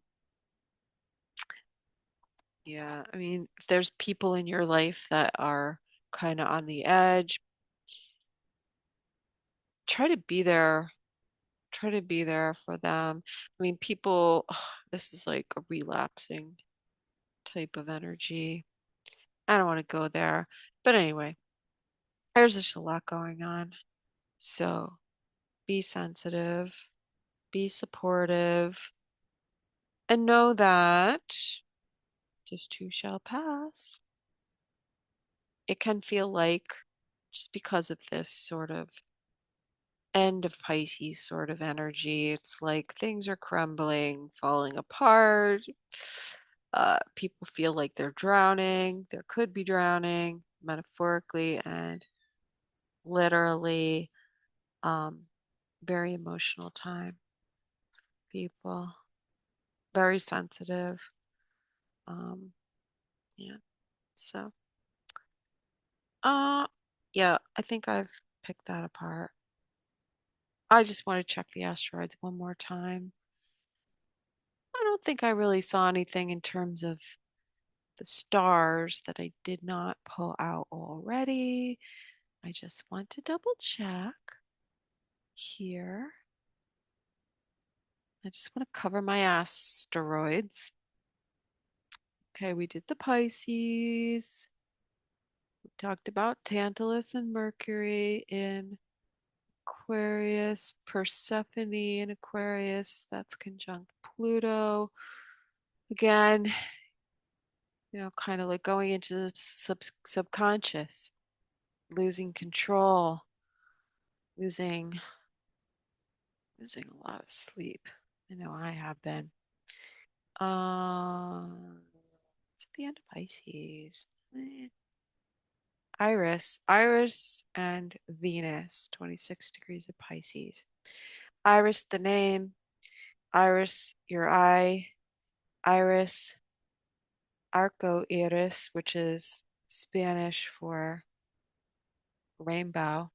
yeah, I mean, if there's people in your life that are kind of on the edge, try to be there. Try to be there for them. I mean, people, this is like a relapsing type of energy. I don't want to go there. But anyway, there's just a lot going on. So be sensitive, be supportive, and know that this too shall pass. It can feel like, just because of this sort of end of Pisces sort of energy, it's like things are crumbling, falling apart. People feel like they're drowning. There could be drowning, metaphorically and literally. Um, Very emotional time. People, very sensitive. Um, yeah. So, uh, yeah, I think I've picked that apart. I just want to check the asteroids one more time. I don't think I really saw anything in terms of the stars that I did not pull out already. I just want to double check here. I just want to cover my asteroids. Okay, we did the Pisces. We talked about Tantalus and Mercury in Aquarius, Persephone in Aquarius. That's conjunct Pluto. Again, kind of like going into the subconscious, losing control, losing losing a lot of sleep. I know I have been. It's at the end of Pisces. Iris and Venus, 26 degrees of Pisces. Iris, the name. Iris, your eye. Iris, Arco Iris, which is Spanish for rainbow.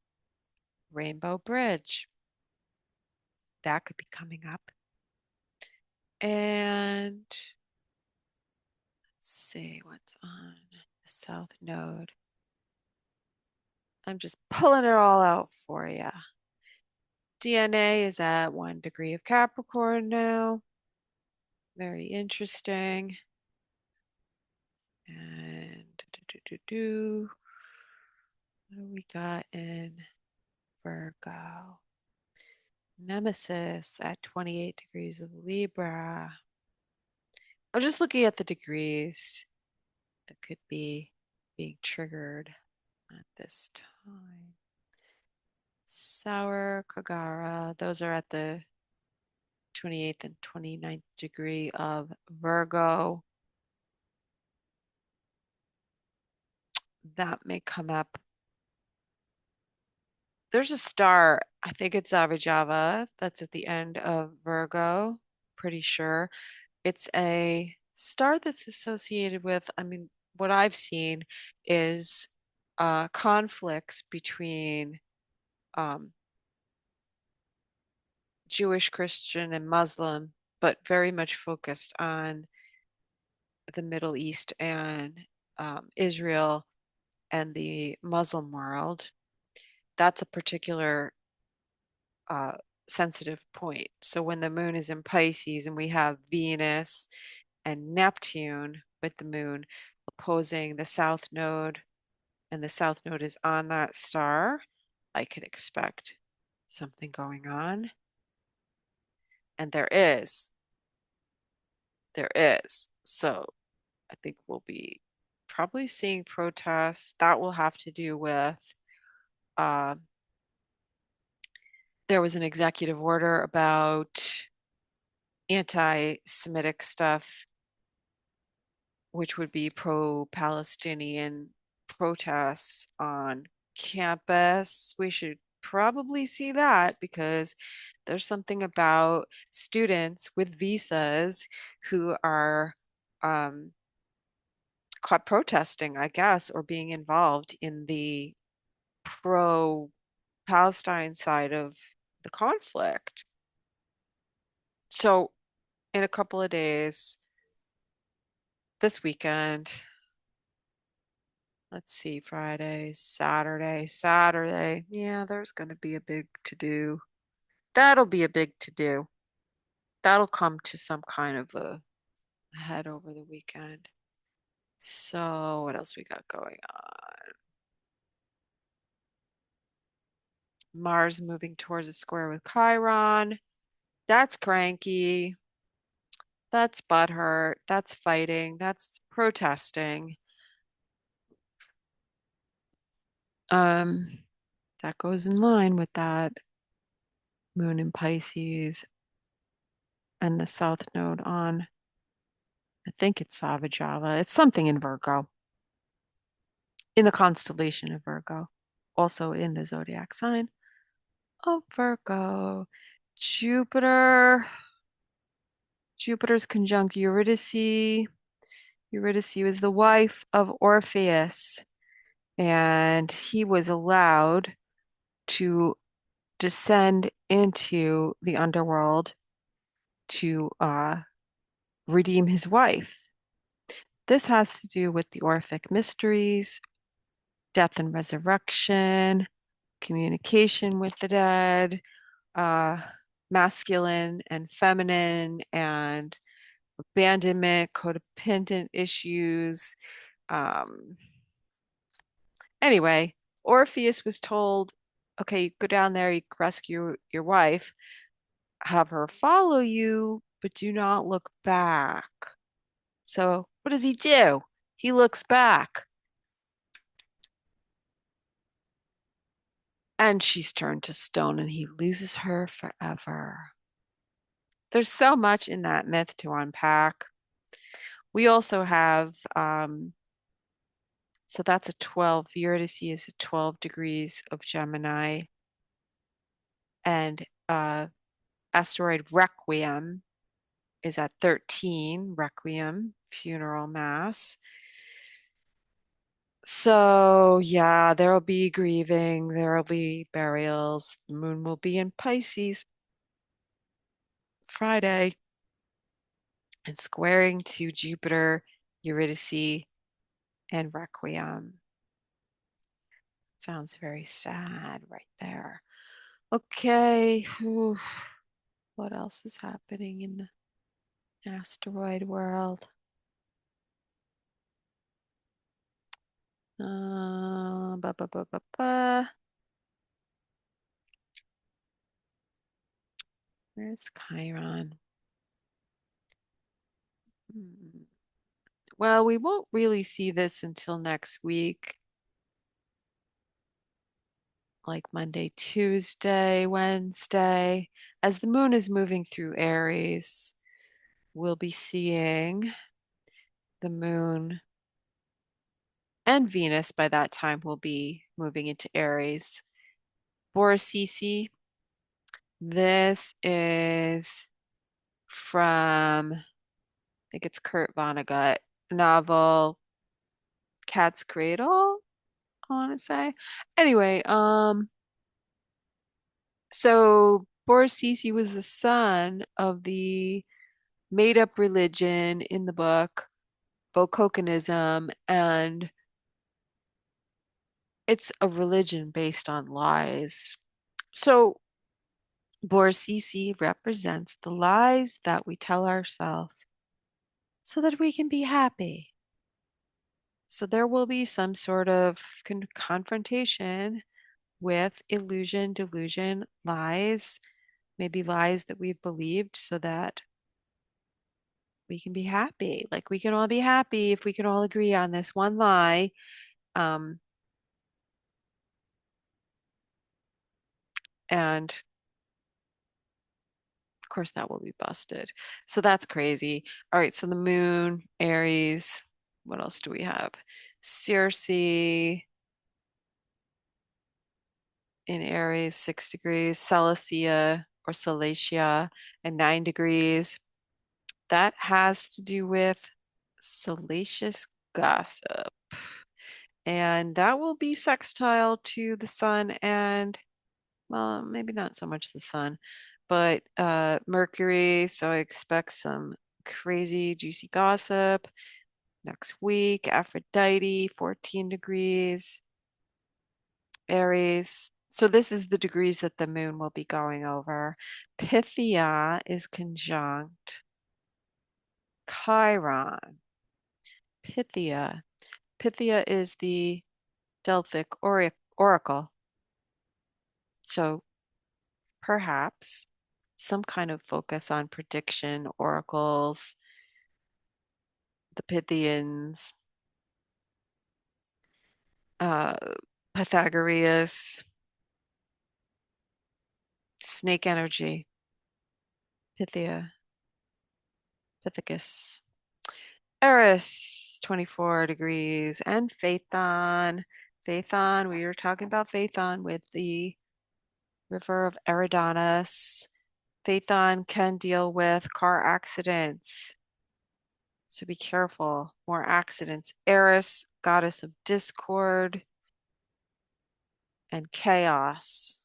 Rainbow Bridge. That could be coming up. And let's see what's on the south node. I'm just pulling it all out for you. DNA is at 1 degree of Capricorn now. Very interesting. And what do we got in Virgo? Nemesis at 28 degrees of Libra. I'm just looking at the degrees that could be being triggered at this time. Sour, Kagara, those are at the 28th and 29th degree of Virgo. That may come up. There's a star, I think it's Avijava, that's at the end of Virgo, pretty sure. It's a star that's associated with, I mean, what I've seen is conflicts between um, Jewish, Christian, and Muslim, but very much focused on the Middle East and Israel and the Muslim world. That's a particular uh, sensitive point. So when the moon is in Pisces and we have Venus and Neptune with the moon opposing the south node, and the south node is on that star, I could expect something going on. And there is. There is. So I think we'll be probably seeing protests. That will have to do with uh, there was an executive order about anti-Semitic stuff, which would be pro-Palestinian protests on campus. We should probably see that because there's something about students with visas who are um, caught protesting, I guess, or being involved in the pro-Palestine side of the conflict. So, in a couple of days, this weekend, let's see, Friday, Saturday. Yeah, there's going to be a big to do. That'll be a big to do. That'll come to some kind of a head over the weekend. So, what else we got going on? Mars moving towards a square with Chiron. That's cranky. That's butthurt. That's fighting. That's protesting. Um, that goes in line with that moon in Pisces and the south node on, I think it's Savajava. It's something in Virgo, in the constellation of Virgo, also in the zodiac sign of Virgo. Jupiter, Jupiter's conjunct Eurydice. Eurydice was the wife of Orpheus, and he was allowed to descend into the underworld to redeem his wife. This has to do with the Orphic mysteries, death and resurrection, communication with the dead, uh, masculine and feminine, and abandonment, codependent issues. Um, anyway, Orpheus was told, okay, you go down there, you rescue your wife, have her follow you, but do not look back. So what does he do? He looks back and she's turned to stone and he loses her forever. There's so much in that myth to unpack. We also have, so that's a 12, Eurydice is a 12 degrees of Gemini, and asteroid Requiem is at 13, Requiem, funeral mass. So, yeah, there will be grieving, there will be burials. The moon will be in Pisces Friday and squaring to Jupiter, Eurydice, and Requiem. Sounds very sad right there. Okay, what else is happening in the asteroid world? Ba, ba, ba, ba, ba. Where's Chiron? Well, we won't really see this until next week, like Monday, Tuesday, Wednesday. As the moon is moving through Aries, we'll be seeing the moon and Venus by that time will be moving into Aries. Borasisi, this is from, I think it's Kurt Vonnegut novel Cat's Cradle, I want to say. Anyway, so Borasisi was the son of the made up religion in the book, Bokokanism, and it's a religion based on lies. So Borasisi represents the lies that we tell ourselves so that we can be happy. So there will be some sort of confrontation with illusion, delusion, lies, maybe lies that we've believed so that we can be happy. Like we can all be happy if we can all agree on this one lie. Um, and of course, that will be busted. So that's crazy. All right. So the moon, Aries. What else do we have? Circe. in Aries, 6 degrees, Cilicia or Cilicia, and 9 degrees. That has to do with salacious gossip. And that will be sextile to the sun and, well, maybe not so much the sun, but Mercury. So I expect some crazy, juicy gossip next week. Aphrodite, 14 degrees. Aries. So this is the degrees that the moon will be going over. Pythia is conjunct Chiron. Pythia. Pythia is the Delphic oracle. So perhaps some kind of focus on prediction, oracles, the Pythians, uh, Pythagoras, snake energy, Pythia, Pythicus. Eris, 24 degrees, and Phaethon. Phaethon, we were talking about Phaethon with the river of Eridanus. Phaethon can deal with car accidents, so be careful. More accidents. Eris, goddess of discord and chaos.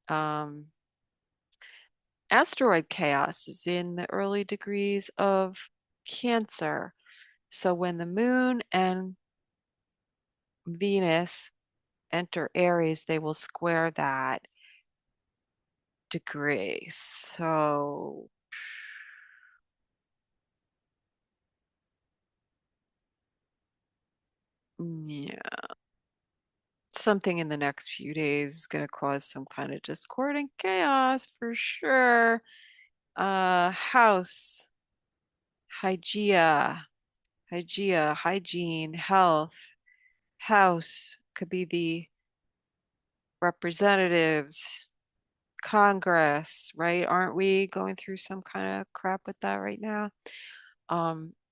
Um, Asteroid chaos is in the early degrees of Cancer. So when the moon and Venus enter Aries, they will square that degree. So, yeah, something in the next few days is going to cause some kind of discord and chaos for sure. House, hygiene, health. House could be the representatives, Congress, right? Aren't we going through some kind of crap with that right now?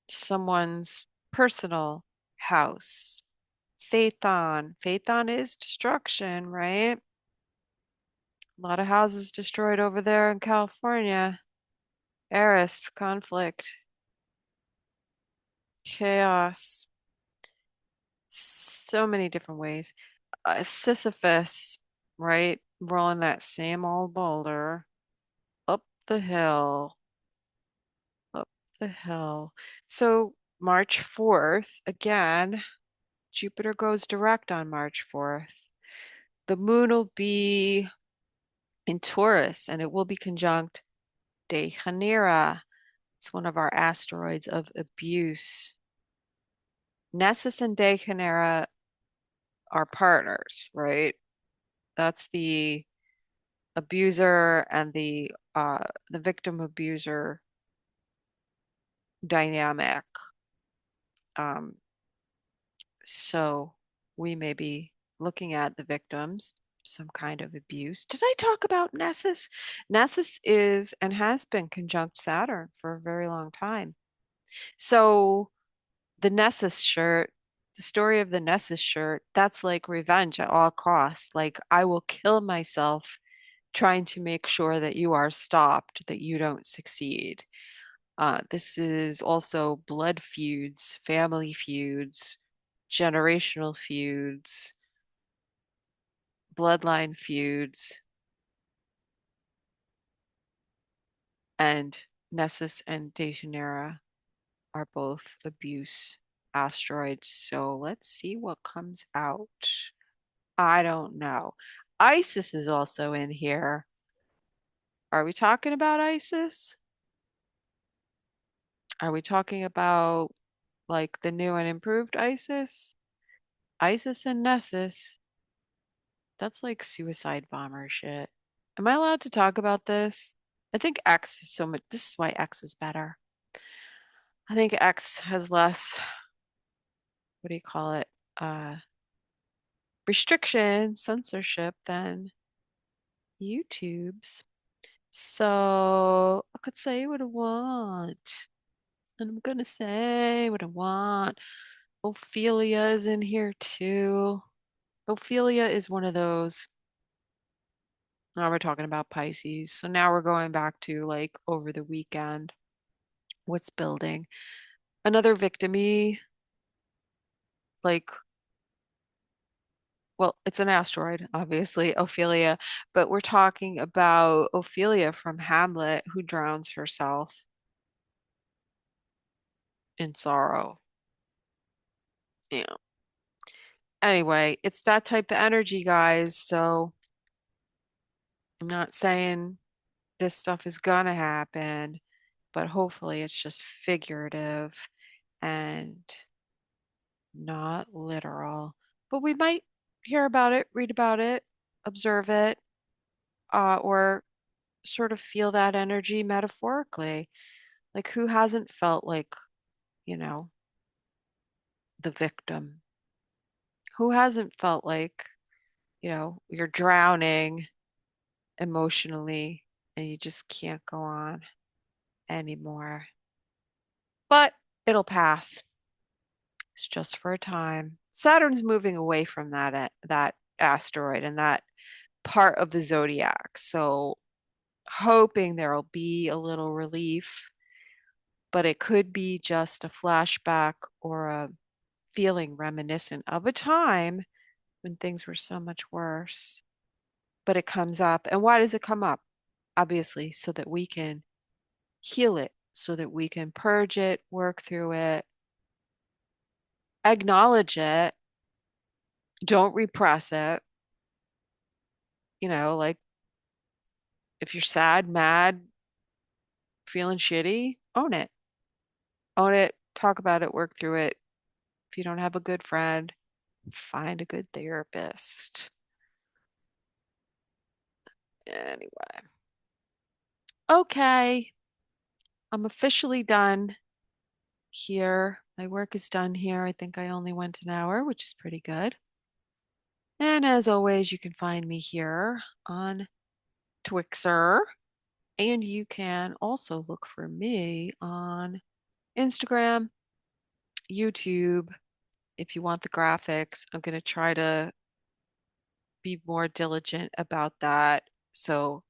Someone's personal house. Phaethon. Phaethon is destruction, right? A lot of houses destroyed over there in California. Eris, conflict, chaos, so many different ways. Sisyphus, right? Rolling that same old boulder up the hill, up the hill. So March 4th, again, Jupiter goes direct on March 4th. The moon will be in Taurus and it will be conjunct Dejanira. It's one of our asteroids of abuse. Nessus and Dejanira are partners, right? That's the abuser and the victim abuser dynamic. Um, so we may be looking at the victims, some kind of abuse. Did I talk about Nessus? Nessus is and has been conjunct Saturn for a very long time. So the Nessus shirt, the story of the Nessus shirt, that's like revenge at all costs. Like I will kill myself trying to make sure that you are stopped, that you don't succeed. This is also blood feuds, family feuds, generational feuds, bloodline feuds, and Nessus and Dejanira are both abuse asteroids. So let's see what comes out. I don't know. Isis is also in here. Are we talking about Isis? Are we talking about like the new and improved Isis? Isis and Nessus. That's like suicide bomber shit. Am I allowed to talk about this? I think X is so much. This is why X is better. I think X has less, what do you call it? Uh, restriction, censorship than YouTube's. So I could say what I want. And I'm gonna say what I want. Ophelia's in here too. Ophelia is one of those. Now we're talking about Pisces. So now we're going back to like over the weekend. What's building? Another victimy, like, well, it's an asteroid, obviously, Ophelia, but we're talking about Ophelia from Hamlet who drowns herself in sorrow. Yeah. Anyway, it's that type of energy, guys. So I'm not saying this stuff is gonna happen, but hopefully it's just figurative and not literal. But we might hear about it, read about it, observe it, or sort of feel that energy metaphorically. Like, who hasn't felt like, you know, the victim? Who hasn't felt like, you're drowning emotionally and you just can't go on anymore? But it'll pass. It's just for a time. Saturn's moving away from that asteroid and that part of the zodiac. So hoping there'll be a little relief, but it could be just a flashback or a feeling reminiscent of a time when things were so much worse. But it comes up. And why does it come up? Obviously, so that we can heal it, so that we can purge it, work through it, acknowledge it, don't repress it. Like if you're sad, mad, feeling shitty, own it. Own it, talk about it, work through it. If you don't have a good friend, find a good therapist. Anyway, okay, I'm officially done here. My work is done here. I think I only went an hour, which is pretty good. And as always, you can find me here on Twixer. And you can also look for me on Instagram, YouTube. If you want the graphics, I'm going to try to be more diligent about that. So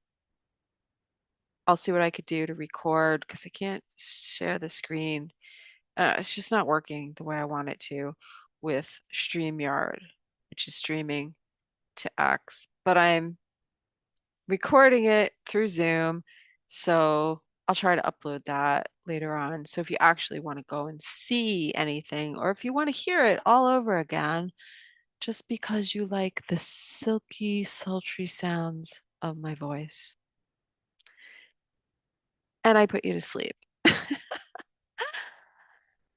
I'll see what I could do to record because I can't share the screen. It's just not working the way I want it to with StreamYard, which is streaming to X. But I'm recording it through Zoom. So I'll try to upload that later on. So if you actually want to go and see anything, or if you want to hear it all over again, just because you like the silky, sultry sounds of my voice, and I put you to sleep,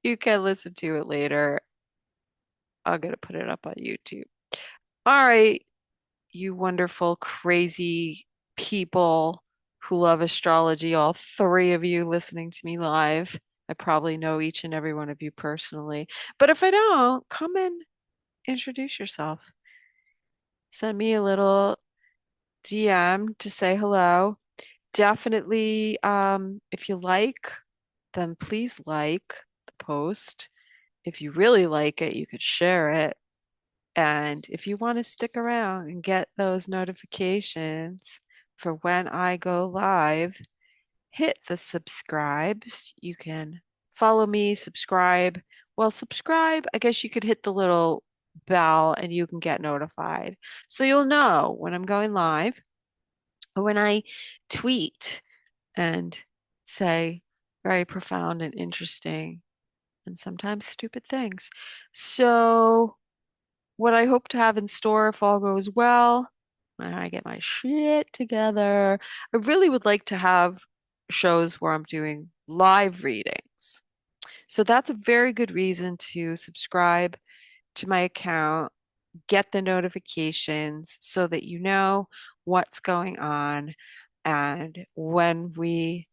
you can listen to it later. I'm going to put it up on YouTube. All right, you wonderful, crazy people who love astrology, all three of you listening to me live. I probably know each and every one of you personally. But if I don't, come and introduce yourself. Send me a little DM to say hello. Definitely, if you like, then please like the post. If you really like it, you could share it. And if you want to stick around and get those notifications for when I go live, hit the subscribe. You can follow me, subscribe. Well, subscribe, I guess you could hit the little bell and you can get notified. So you'll know when I'm going live or when I tweet and say very profound and interesting and sometimes stupid things. So what I hope to have in store if all goes well, when I get my shit together, I really would like to have shows where I'm doing live readings. So that's a very good reason to subscribe to my account, get the notifications so that you know what's going on and when we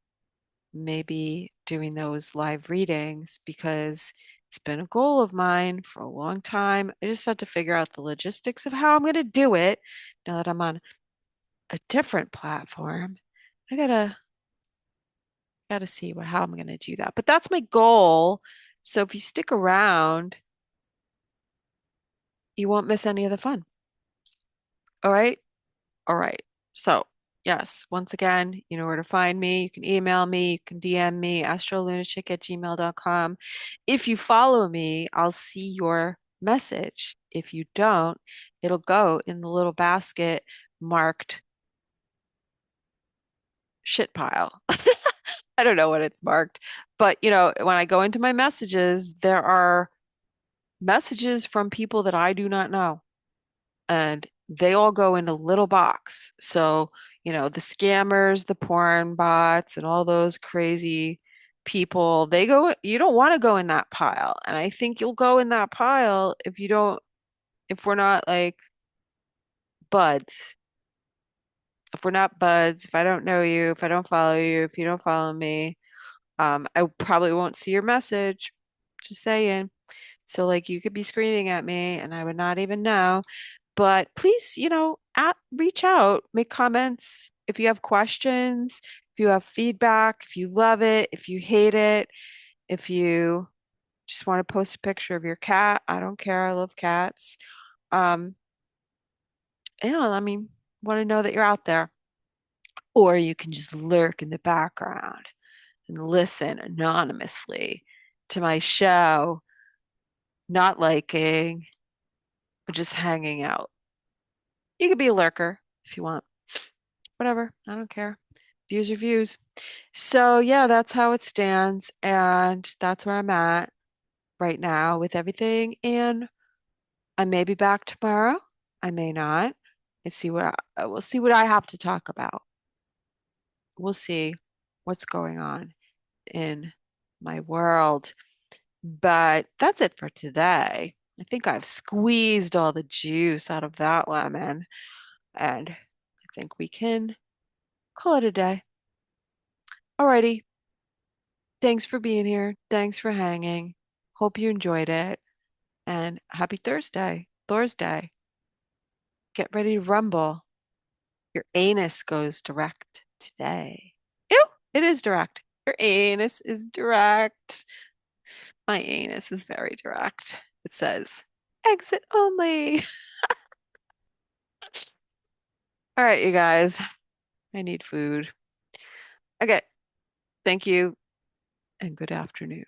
maybe doing those live readings because it's been a goal of mine for a long time. I just had to figure out the logistics of how I'm going to do it now that I'm on a different platform. I gotta see how I'm going to do that. But that's my goal. So if you stick around, you won't miss any of the fun. All right. All right. So, yes, once again, you know where to find me. You can email me, you can DM me, astrolunachick@gmail.com. If you follow me, I'll see your message. If you don't, it'll go in the little basket marked shit pile. I don't know what it's marked, but when I go into my messages, there are messages from people that I do not know, and they all go in a little box. So, the scammers, the porn bots, and all those crazy people, you don't want to go in that pile. And I think you'll go in that pile if we're not like buds. If we're not buds, if I don't know you, if I don't follow you, if you don't follow me, I probably won't see your message. Just saying. So, like, you could be screaming at me and I would not even know. But please, reach out, make comments if you have questions, if you have feedback, if you love it, if you hate it, if you just want to post a picture of your cat. I don't care. I love cats. Um, yeah, I mean, want to know that you're out there. Or you can just lurk in the background and listen anonymously to my show, not liking, but just hanging out. You could be a lurker if you want. Whatever. I don't care. Views are views. So, yeah, that's how it stands. And that's where I'm at right now with everything. And I may be back tomorrow. I may not. We'll see what I have to talk about. We'll see what's going on in my world. But that's it for today. I think I've squeezed all the juice out of that lemon, and I think we can call it a day. Alrighty. Thanks for being here. Thanks for hanging. Hope you enjoyed it. And happy Thursday. Thursday. Get ready to rumble. Your anus goes direct today. Ew, it is direct. Your anus is direct. My anus is very direct. It says exit only. All right, you guys. I need food. Okay. Thank you and good afternoon.